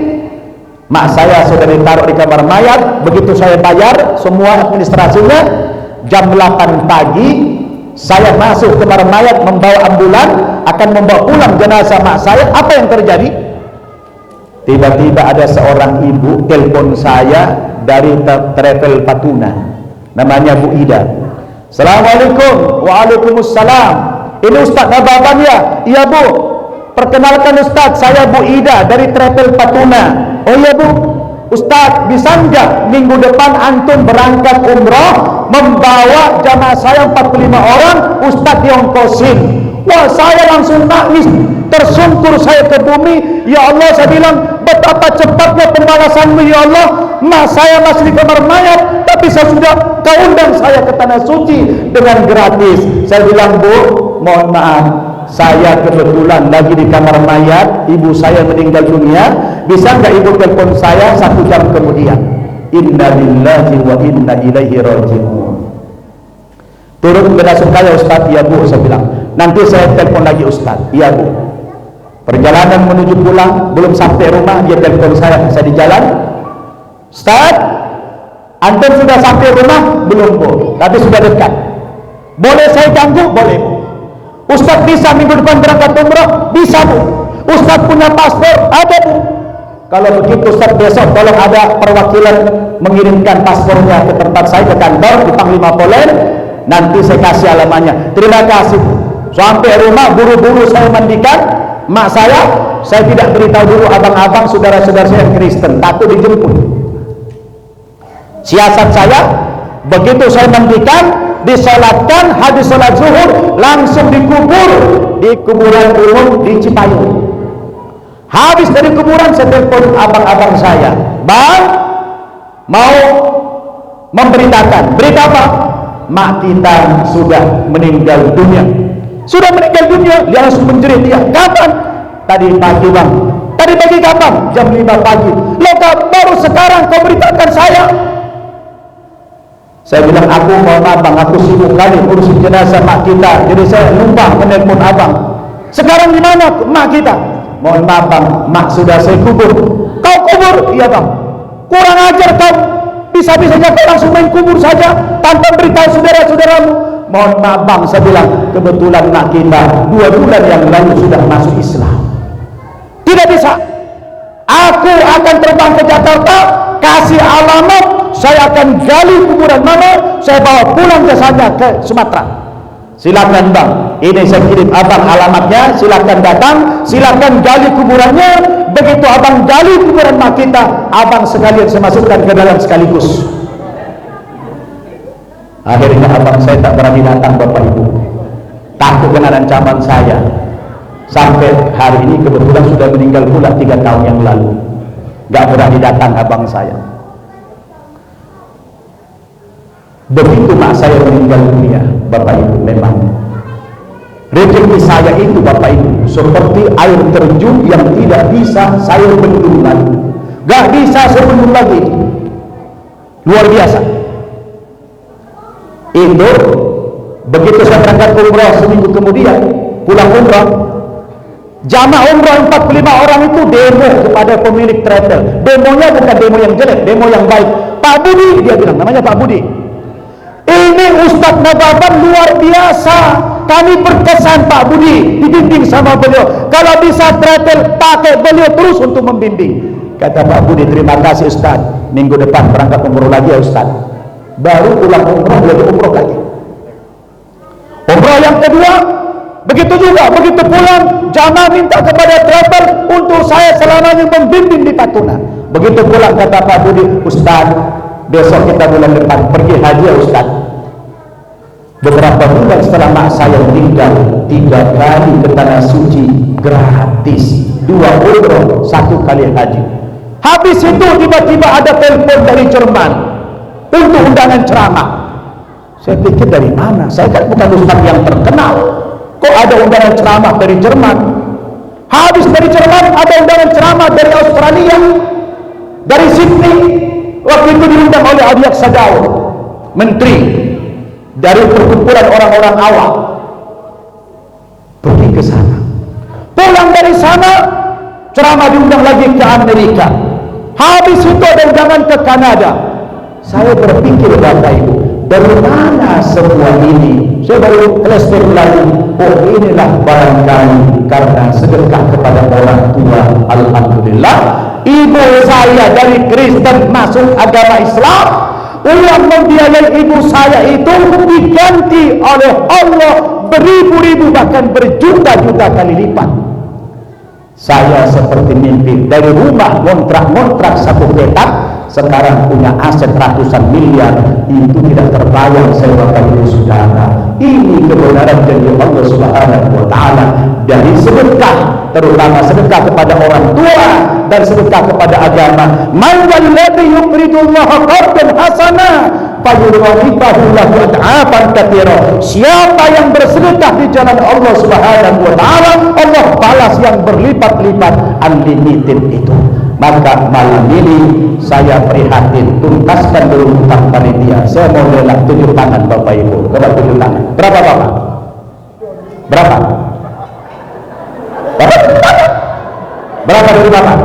Mak saya sudah ditaruh di kamar mayat. Begitu saya bayar semua administrasinya, jam 8 pagi saya masuk ke kamar mayat membawa ambulan akan membawa pulang jenazah mak saya. Apa yang terjadi? Tiba-tiba ada seorang ibu telepon saya dari travel Patuna, namanya Bu Ida. Assalamualaikum. Waalaikumsalam. Ini Ustaz Nababan ya? Iya Bu. Perkenalkan Ustaz, saya Bu Ida dari travel Patuna. Oh iya Bu. Ustaz, bisa enggak minggu depan antum berangkat umroh membawa jamaah saya 45 orang, Ustaz diongkosin. Wah, saya langsung nangis, tersungkur saya ke bumi. Ya Allah, saya bilang, betapa cepatnya pembalasanmu ya Allah. Mas saya masih di kamar mayat, tapi saya sudah kau undang saya ke tanah suci dengan gratis. Saya bilang, Bu, mohon maaf, saya kebetulan lagi di kamar mayat, ibu saya meninggal dunia. Bisa nggak ibu telepon saya 1 jam kemudian? Inna lillahi wa inna ilaihi raji'un. Turut bela sungkawa Ustaz. Ya Bu, saya bilang, nanti saya telepon lagi Ustaz. Iya Bu. Perjalanan menuju pulang, belum sampai rumah dia telepon saya di jalan. Ustaz, antum sudah sampai rumah? Belum Bu, tapi sudah dekat. Boleh saya ganggu? Boleh Bu. Ustaz bisa minggu depan berangkat umrah? Bisa Bu. Ustaz punya paspor? Ada Bu. Kalau begitu Ustaz, besok tolong ada perwakilan mengirimkan paspornya ke tempat saya, ke kantor di Panglima Polen. Nanti saya kasih alamannya. Terima kasih Bu. Sampai rumah buru-buru saya mandikan mak saya tidak beritahu dulu abang-abang saudara-saudara saya yang Kristen, takut dijemput. Siasat saya, begitu saya mandikan, disolatkan, habis sholat zuhur langsung dikubur di kuburan umum di Cipayung. Habis dari kuburan saya telepon abang-abang saya, bang, mau memberitakan. Berita apa? Mak kita sudah meninggal dunia. Sudah meninggal dunia? Dia langsung menjerit. Ya, kapan? Tadi pagi bang. Tadi pagi kapan? Jam 5 pagi. Loh, baru sekarang kau beritakan saya. Saya bilang, aku mohon maaf bang, aku sibuk kali urusin jenazah mak kita, jadi saya lupa menelpon abang. Sekarang di mana mak kita? Mohon maaf bang, mak sudah saya kubur. Kau kubur? Iya bang. Kurang ajar kau, bisa-bisanya kau langsung main kubur saja tanpa beritahu saudara-saudaramu. Mohon maaf bang, saya bilang, kebetulan mak kita 2 bulan yang lalu sudah masuk Islam. Tidak bisa. Aku akan terbang ke Jakarta, kasih alamat, saya akan gali kuburan mana, saya bawa pulang jasanya ke Sumatera. Silakan bang, ini saya kirim abang alamatnya, silakan datang, silakan gali kuburannya. Begitu abang gali kuburan mak kita, abang sekalian saya masukkan ke dalam sekaligus. Akhirnya abang saya tak berani datang Bapak Ibu, takut kena ancaman saya. Sampai hari ini kebetulan sudah meninggal pula 3 tahun yang lalu, gak berani datang abang saya. Begitu mak saya meninggal dunia, Bapak Ibu, memang rezeki saya itu Bapak Ibu seperti air terjun yang tidak bisa saya bendung lagi, gak bisa saya bendung lagi. Luar biasa itu. Begitu saya berangkat umrah, seminggu kemudian pulang umrah, jamaah umrah 45 orang itu demo kepada pemilik travel. Demonya bukan demo yang jelek, demo yang baik. Pak Budi, dia bilang, namanya Pak Budi, ini Ustadz Nababan luar biasa, kami berkesan Pak Budi, dibimbing sama beliau. Kalau bisa travel, pakai beliau terus untuk membimbing. Kata Pak Budi, terima kasih Ustadz, minggu depan berangkat umroh lagi ya Ustadz. Baru pulang umroh, beliau umroh lagi. Umroh yang kedua, begitu juga, begitu pulang, jamaah minta kepada travel untuk saya selamanya membimbing di Patuna. Begitu pulang kata Pak Budi, Ustaz, besok kita bulan depan pergi haji ya Ustaz. Beberapa bulan setelah mak saya meninggal, 3 kali ke tanah suci gratis, 2 umroh, 1 kali haji. Habis itu tiba-tiba ada telepon dari Jerman untuk undangan ceramah. Saya pikir dari mana? Saya kan bukan ustaz yang terkenal, kok ada undangan ceramah dari Jerman? Habis dari Jerman ada undangan ceramah dari Australia, dari Sydney. Waktu itu diundang oleh Adiak Sadao, menteri dari perkumpulan orang-orang awam. Pergi ke sana, pulang dari sana ceramah diundang lagi ke Amerika. Habis itu ada undangan ke Kanada. Saya berpikir Bapak Ibu, dari mana semua ini? Saya baru flashback lagi, oh inilah barangkali karena sedekah kepada orang tua. Alhamdulillah, ibu saya dari Kristen masuk agama Islam. Uang membiayai ibu saya itu diganti oleh Allah beribu-ribu bahkan berjuta-juta kali lipat. Saya seperti mimpi, dari rumah ngontrak-ngontrak 1 petak sekarang punya aset ratusan miliar. Itu tidak terbayang saya Bapak Ibu Saudara. Ini kebenaran janji Allah Subhanahu wa taala dari sedekah, terutama sedekah kepada orang tua dan sedekah kepada agama. Man alladhi yuqridullaha qardan hasana fayudha'ifahu lahu ad'afan katsira. Siapa yang bersedekah di jalan Allah Subhanahu wa taala, Allah balas yang berlipat-lipat, unlimited itu. Maka malam ini saya prihatin, tuntaskan dulu hutang panitia. Saya mau lelang 7 tangan Bapak Ibu. Coba 7 tangan. Berapa Bapak? Berapa? Berapa dari Bapak?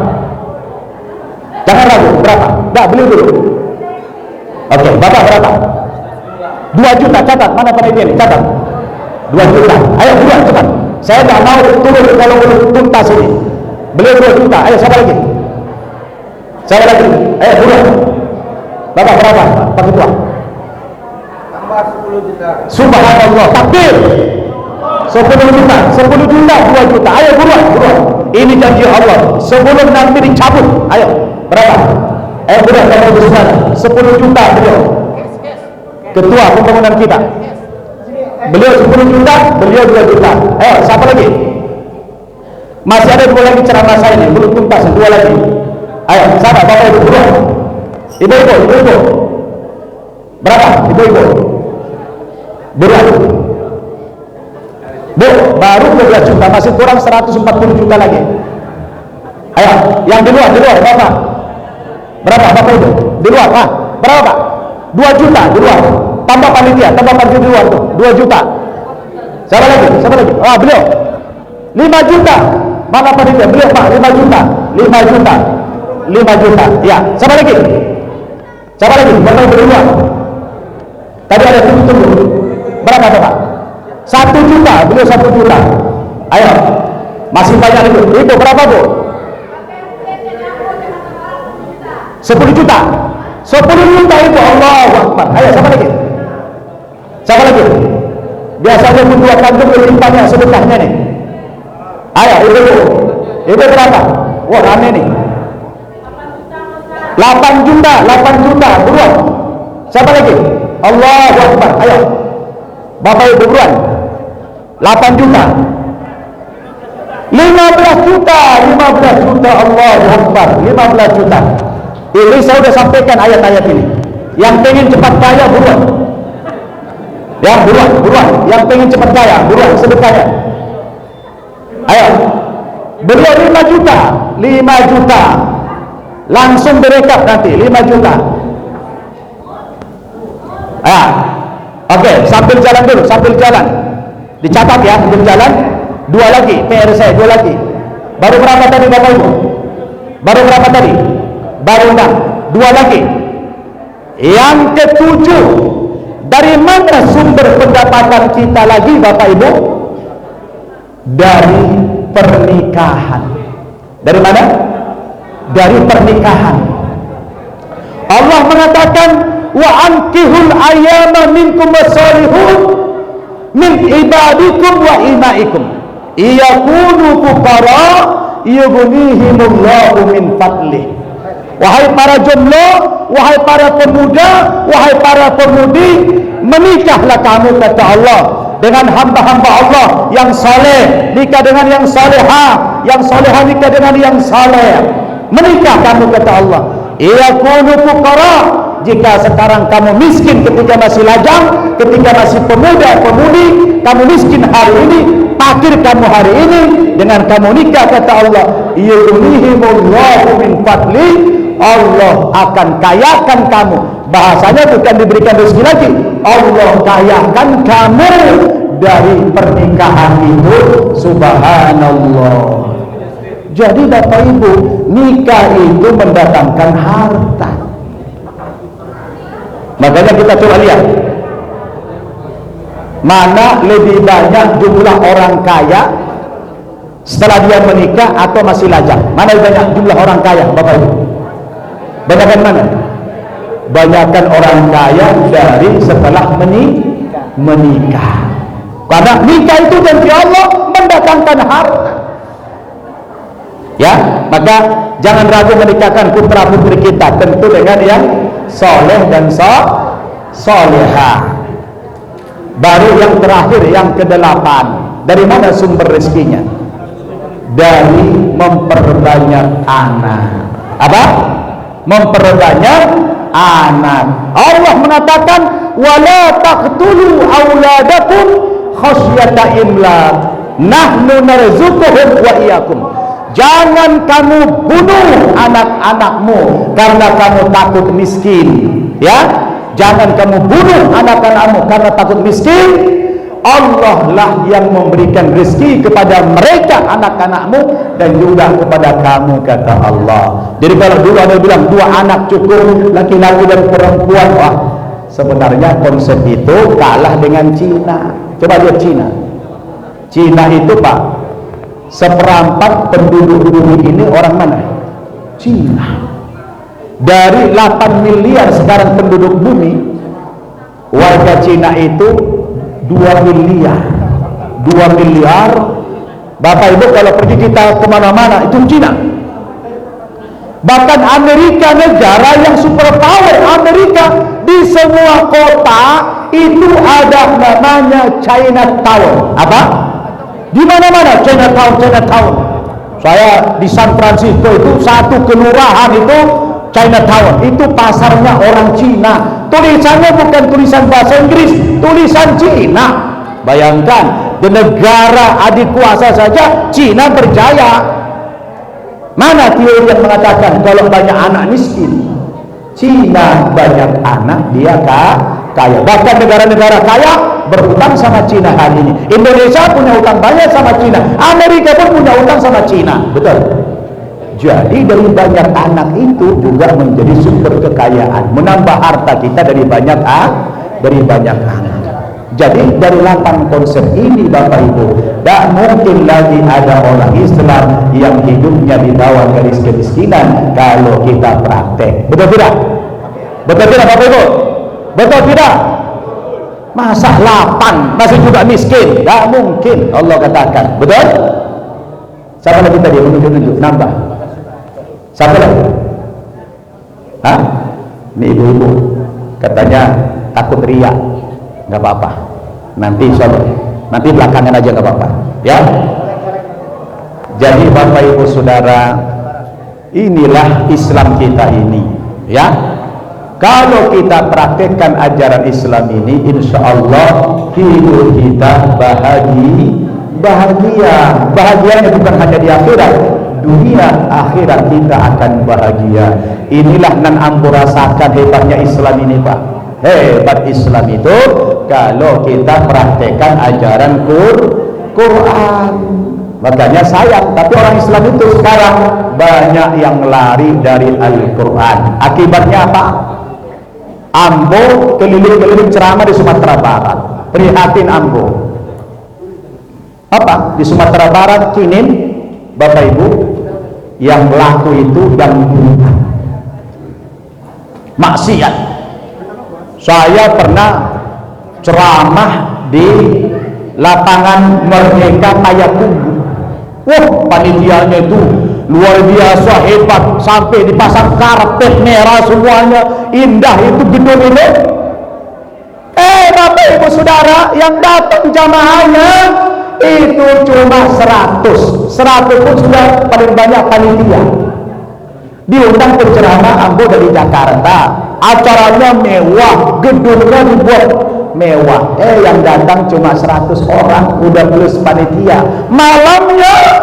Jangan ragu, berapa? Enggak, beli dulu. Oke, Bapak berapa? 2 juta, catat. Mana panitia ini? Catat. 2 juta. Ayo buruan cepat. Saya enggak mau turun kalau belum tuntas ini. Beliau 2 juta. Ayo siapa lagi? Saya lagi, buruan. Bapak berapa? Pak Ketua? Tambah 10 juta. Subhanallah, takbir. 10 juta, 10 juta, 2 juta. Ayo buruan, buruan. Ini janji Allah. Sebelum nanti dicabut. Ayo, berapa? Buruan kalau besar. 10 juta beliau. Ketua pembangunan kita. Beliau 10 juta, beliau 2 juta. Ayo, siapa lagi? Masih ada 2 lagi ceramah saya ini, belum tuntas, 2 lagi. Ayo, sahabat Bapak Ibu, buruan. Ibu-ibu. Berapa? Ibu-ibu. Buruan. Bu, baru 12 juta, masih kurang 140 juta lagi. Ayo, yang di luar, Bapak. Berapa Bapak Ibu? Di luar, Pak. Berapa Pak? 2 juta di luar. Tambah panitia di luar tuh, 2 juta. Siapa lagi? Beliau. 5 juta. Mana panitia? Beliau Pak, 5 juta. 5 juta. Ya, siapa lagi? Bapak Ibu di luar. Tadi ada tunggu. Berapa Bapak? 1 juta, beliau 1 juta. Ayo, masih banyak itu. Itu berapa Bu? 10 juta. 10 juta itu, Allahu Akbar. Ayo, siapa lagi? Biasanya pun 2 kantong berlimpahnya sedekahnya nih. Ayo, ibu berapa? Wah, rame nih. 8 juta, buruan. Siapa lagi? Allahu Akbar. Ayo, Bapak Ibu buruan. 8 juta. 15 juta, Allahu Akbar. 15 juta. Ini saya sudah sampaikan ayat-ayat ini. Yang pengen cepat kaya buruan. Ya, buruan, yang pengen cepat kaya, buruan sedekahnya. Ayo, beliau 5 juta, langsung direkap nanti 5 juta. Oke, sambil jalan dulu, dicatat ya, sambil jalan. 2 lagi, PR saya 2 lagi. Baru berapa tadi Bapak Ibu? Baru 6. 2 lagi. Yang ke-7, dari mana sumber pendapatan kita lagi Bapak Ibu? Dari pernikahan. Dari mana? Dari pernikahan. Allah mengatakan, wa ankihul ayyama minkum wasalihun min ibadikum wa imaikum iyakunu fuqara yughnihimullahu min fadlih. Wahai para jomblo, wahai para pemuda, wahai para pemudi, menikahlah kamu kata Allah dengan hamba-hamba Allah yang saleh, nikah dengan yang salehah, yang salehah nikah dengan yang saleh. Menikah kamu kata Allah. Iyakunu fuqara, jika sekarang kamu miskin ketika masih lajang, ketika masih pemuda pemudi, kamu miskin hari ini, fakir kamu hari ini, dengan kamu nikah kata Allah, yughnihimullahu min fadli, Allah akan kayakan kamu. Bahasanya bukan diberikan rezeki lagi, Allah kayakan kamu dari pernikahan itu. Subhanallah. Jadi Bapak Ibu, nikah itu mendatangkan harta. Makanya kita coba lihat, mana lebih banyak jumlah orang kaya setelah dia menikah atau masih lajang? Mana lebih banyak jumlah orang kaya Bapak Ibu? Banyakan mana? Banyakan orang kaya dari setelah menikah. Karena nikah itu janji Allah mendatangkan harta. Ya, maka jangan ragu menikahkan putra putri kita, tentu dengan yang soleh dan solehah. Baru yang terakhir, yang ke-8, dari mana sumber rezekinya? Dari memperbanyak anak. Apa? Memperbanyak anak. Allah mengatakan, wala taqtulu auladakum khasyata imlaq, nahnu narzuquhum wa iyyakum. Jangan kamu bunuh anak-anakmu karena kamu takut miskin. Ya, jangan kamu bunuh anak-anakmu karena takut miskin. Allah lah yang memberikan rezeki kepada mereka, anak-anakmu, dan juga kepada kamu kata Allah. Jadi kalau dulu ada bilang 2 anak cukup, laki-laki dan perempuan, wah, sebenarnya konsep itu kalah dengan Cina. Coba lihat Cina. Cina itu Pak, seperempat penduduk bumi ini orang mana? Cina. Dari 8 miliar sekarang penduduk bumi, warga Cina itu 2 miliar. 2 miliar. Bapak Ibu kalau pergi kita kemana-mana, itu Cina. Bahkan Amerika, negara yang superpower, Amerika, di semua kota itu ada namanya Chinatown. Apa? Di mana-mana Chinatown. Saya di San Francisco itu satu kelurahan itu Chinatown, itu pasarnya orang Cina. Tulisannya bukan tulisan bahasa Inggris, tulisan Cina. Bayangkan, di negara adik kuasa saja Cina berjaya. Mana teori yang mengatakan kalau banyak anak miskin? Cina banyak anak, dia kaya. Bahkan negara-negara kaya berhutang sama Cina hari ini. Indonesia punya hutang banyak sama Cina, Amerika pun punya hutang sama Cina. Betul. Jadi dari banyak anak itu juga menjadi sumber kekayaan, menambah harta kita dari banyak anak. Jadi dari 8 konsep ini Bapak Ibu, tak mungkin lagi ada orang Islam yang hidupnya di bawah garis kemiskinan kalau kita praktek. Betul tidak? Betul tidak Bapak Ibu? Betul tidak? Masa 8 masih juga miskin? Tak mungkin, Allah katakan. Betul? Siapa lagi tadi menunjuk-nunjuk? Nambah. Siapa lagi? Hah? Ini ibu-ibu katanya takut riak. Nggak apa-apa, nanti nanti belakangan aja, nggak apa-apa ya. Jadi Bapak Ibu Saudara, inilah Islam kita ini ya. Kalau kita praktekkan ajaran Islam ini, insya Allah hidup kita bahagia. Bahagianya bukan hanya di akhirat, dunia akhirat kita akan bahagia. Inilah nan ambo rasakan hebatnya Islam ini, Pak. Hebat Islam itu kalau kita praktekkan ajaran Quran. Makanya sayang, tapi orang Islam itu sekarang banyak yang lari dari Al-Quran. Akibatnya apa? Ambo keliling-keliling ceramah di Sumatera Barat, prihatin Ambo. Apa? Di Sumatera Barat kini, Bapak Ibu, yang laku itu dangdutan, maksiat. Saya pernah ceramah di lapangan Merdeka Payakumbuh. Wah, panitianya itu luar biasa hebat, sampai dipasang karpet merah semuanya, indah itu gedung ini. Bapak Ibu Saudara, yang datang jamaahnya itu cuma 100 pun sudah paling banyak panitia. Diundang penceramah Ambo dari Jakarta, acaranya mewah, gedungnya dibuat mewah. Yang datang cuma 100 orang, udah plus panitia. Malamnya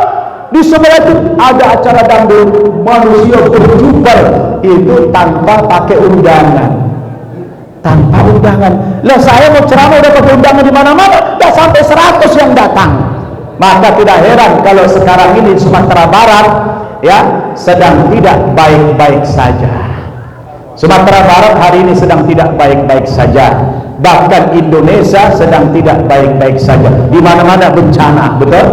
di sebelah itu ada acara dangdut, manusia berjubel itu tanpa pakai undangan. Lah saya mau ceramah udah pakai undangan di mana-mana, udah sampai 100 yang datang. Maka tidak heran kalau sekarang ini Sumatera Barat ya sedang tidak baik-baik saja. Sumatera Barat hari ini sedang tidak baik-baik saja. Bahkan Indonesia sedang tidak baik-baik saja. Di mana-mana bencana, betul?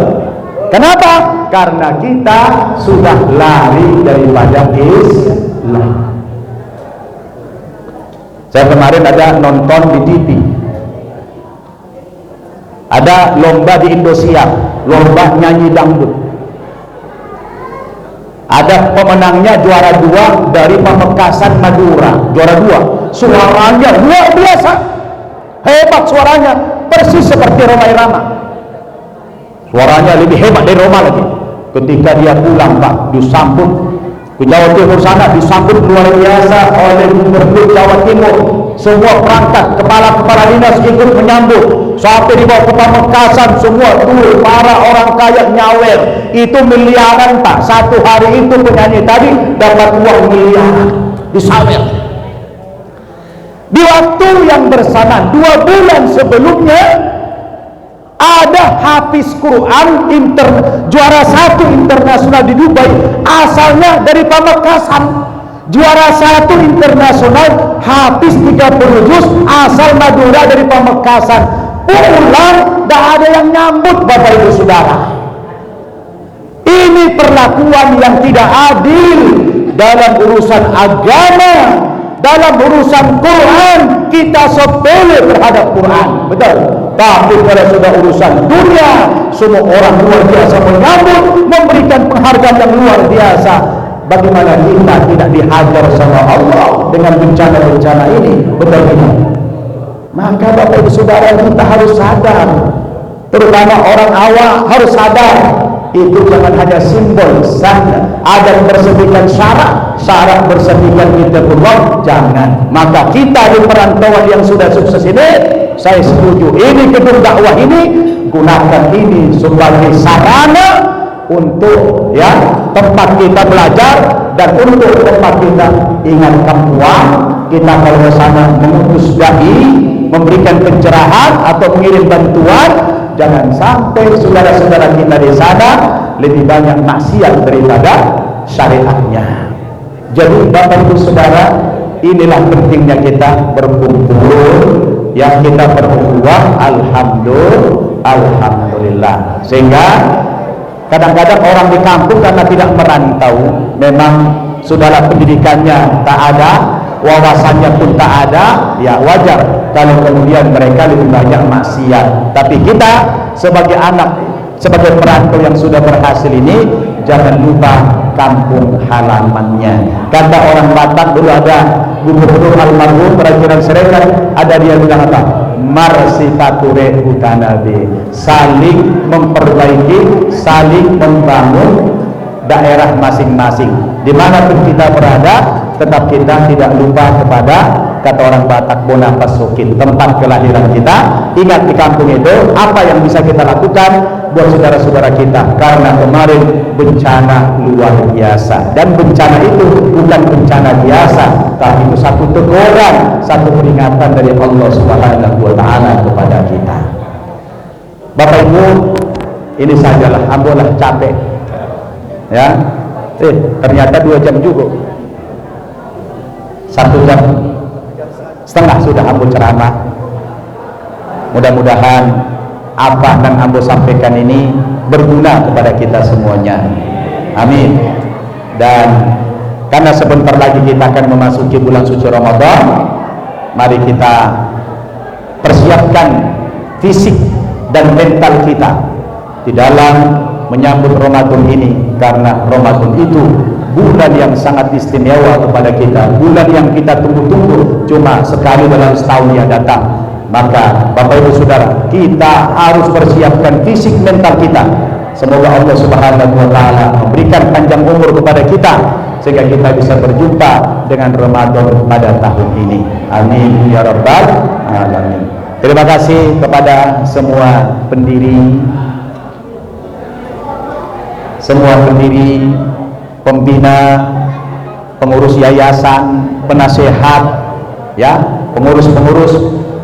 Kenapa? Karena kita sudah lari daripada Islam. Saya kemarin ada nonton di TV, ada lomba di Indosiar, lomba nyanyi dangdut. Ada pemenangnya juara 2 dari Pamekasan Madura, juara 2. Suaranya luar biasa, hebat suaranya, persis seperti Rhoma Irama. Suaranya lebih hebat dari Rhoma lagi. Ketika dia pulang, Pak, disambut ke Jawa Timur sana, disambut luar biasa oleh Gubernur Jawa Timur. Semua perangkat, kepala-kepala dinas ikut menyambut. Sampai dibawa ke Pamekasan, semua tuh para orang kaya nyawer. Itu miliaran, Pak. Satu hari itu penyanyi tadi dapat uang miliaran, disawer. Di waktu yang bersamaan 2 bulan sebelumnya ada hafiz Quran juara 1 internasional di Dubai, asalnya dari Pamekasan. Juara 1 internasional hafiz 30 juz, asal Madura dari Pamekasan. Pulang tidak ada yang nyambut, Bapak Ibu Saudara. Ini perlakuan yang tidak adil dalam urusan agama. Dalam urusan Quran kita sepele terhadap Quran, betul. Tapi kalau sudah urusan dunia, semua orang luar biasa menyambut, memberikan penghargaan yang luar biasa. Bagaimana kita tidak dihajar sama Allah dengan bencana-bencana ini, betul tidak? Maka Bapak Ibu Saudara, kita harus sadar, terutama orang awam harus sadar. Itu jangan hanya simbol sana, ada bersedikan syarat bersedikan kitabullah, jangan. Maka kita di perantauan yang sudah sukses ini, saya setuju, ini gedung dakwah ini, gunakan ini sebagai sarana untuk ya tempat kita belajar dan untuk tempat kita ingatkan uang. Kita kalau ke sana mengutus dai, memberikan pencerahan atau mengirim bantuan. Jangan sampai saudara-saudara kita di sana lebih banyak maksiat daripada syariatnya. Jadi Bapak Ibu Saudara, inilah pentingnya kita berkumpul, yang kita berbuah alhamdulillah. Sehingga kadang-kadang orang di kampung karena tidak merantau, memang saudara pendidikannya tak ada, wawasannya pun tak ada, ya wajar kalau kemudian mereka lebih banyak maksiat. Tapi kita sebagai anak, sebagai perantau yang sudah berhasil ini, jangan lupa kampung halamannya. Kata orang Batak dulu, ada Gubernur almarhum Rajiran Serekan, ada dia bilang apa? Marsifature hutanabe, saling memperbaiki, saling membangun daerah masing-masing. Dimanapun kita berada, tetap kita tidak lupa kepada kata orang Batak Bona Pasukin, tempat kelahiran kita. Ingat di kampung itu apa yang bisa kita lakukan buat saudara-saudara kita, karena kemarin bencana luar biasa, dan bencana itu bukan bencana biasa, tapi itu satu teguran, satu peringatan dari Allah Subhanahu wa Ta'ala kepada kita. Bapak Ibu, ini sajalah, ambolah capek ya. Ternyata 2 jam juga, 1 jam setengah sudah ambo ceramah. Mudah-mudahan apa yang ambo sampaikan ini berguna kepada kita semuanya, amin. Dan karena sebentar lagi kita akan memasuki bulan suci Ramadan, mari kita persiapkan fisik dan mental kita di dalam menyambut Ramadan ini, karena Ramadan itu bulan yang sangat istimewa kepada kita, bulan yang kita tunggu-tunggu, cuma sekali dalam setahun dia datang. Maka Bapak Ibu Saudara, kita harus persiapkan fisik mental kita. Semoga Allah Subhanahu wa Ta'ala memberikan panjang umur kepada kita sehingga kita bisa berjumpa dengan Ramadan pada tahun ini, amin ya rabbal alamin. Terima kasih kepada semua pendiri, pembina, pengurus yayasan, penasehat, ya, pengurus-pengurus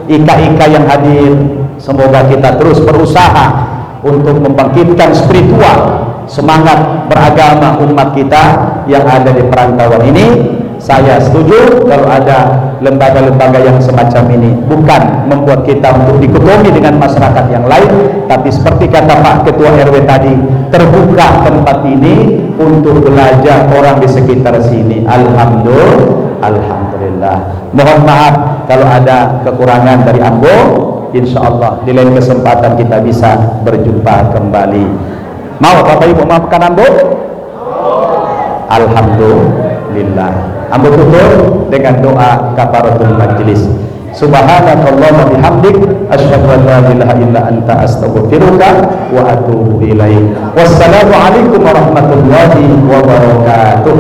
IKA-IKA yang hadir. Semoga kita terus berusaha untuk membangkitkan spiritual, semangat beragama umat kita yang ada di perantauan ini. Saya setuju kalau ada lembaga-lembaga yang semacam ini, bukan membuat kita untuk dikotomi dengan masyarakat yang lain, tapi seperti kata Pak Ketua RW tadi, terbuka tempat ini untuk belajar orang di sekitar sini. Alhamdulillah. Mohon maaf kalau ada kekurangan dari Ambo. Insya Allah di lain kesempatan kita bisa berjumpa kembali. Mau Bapak Ibu maafkan Ambo? Alhamdulillah. Ambo tutup dengan doa kafaratul majlis. Subhanakallahumma bihamdik, asyhadu an la ilaha illa anta, astaghfiruka wa atubu ilaik. Wassalamu alaikum warahmatullahi wabarakatuh.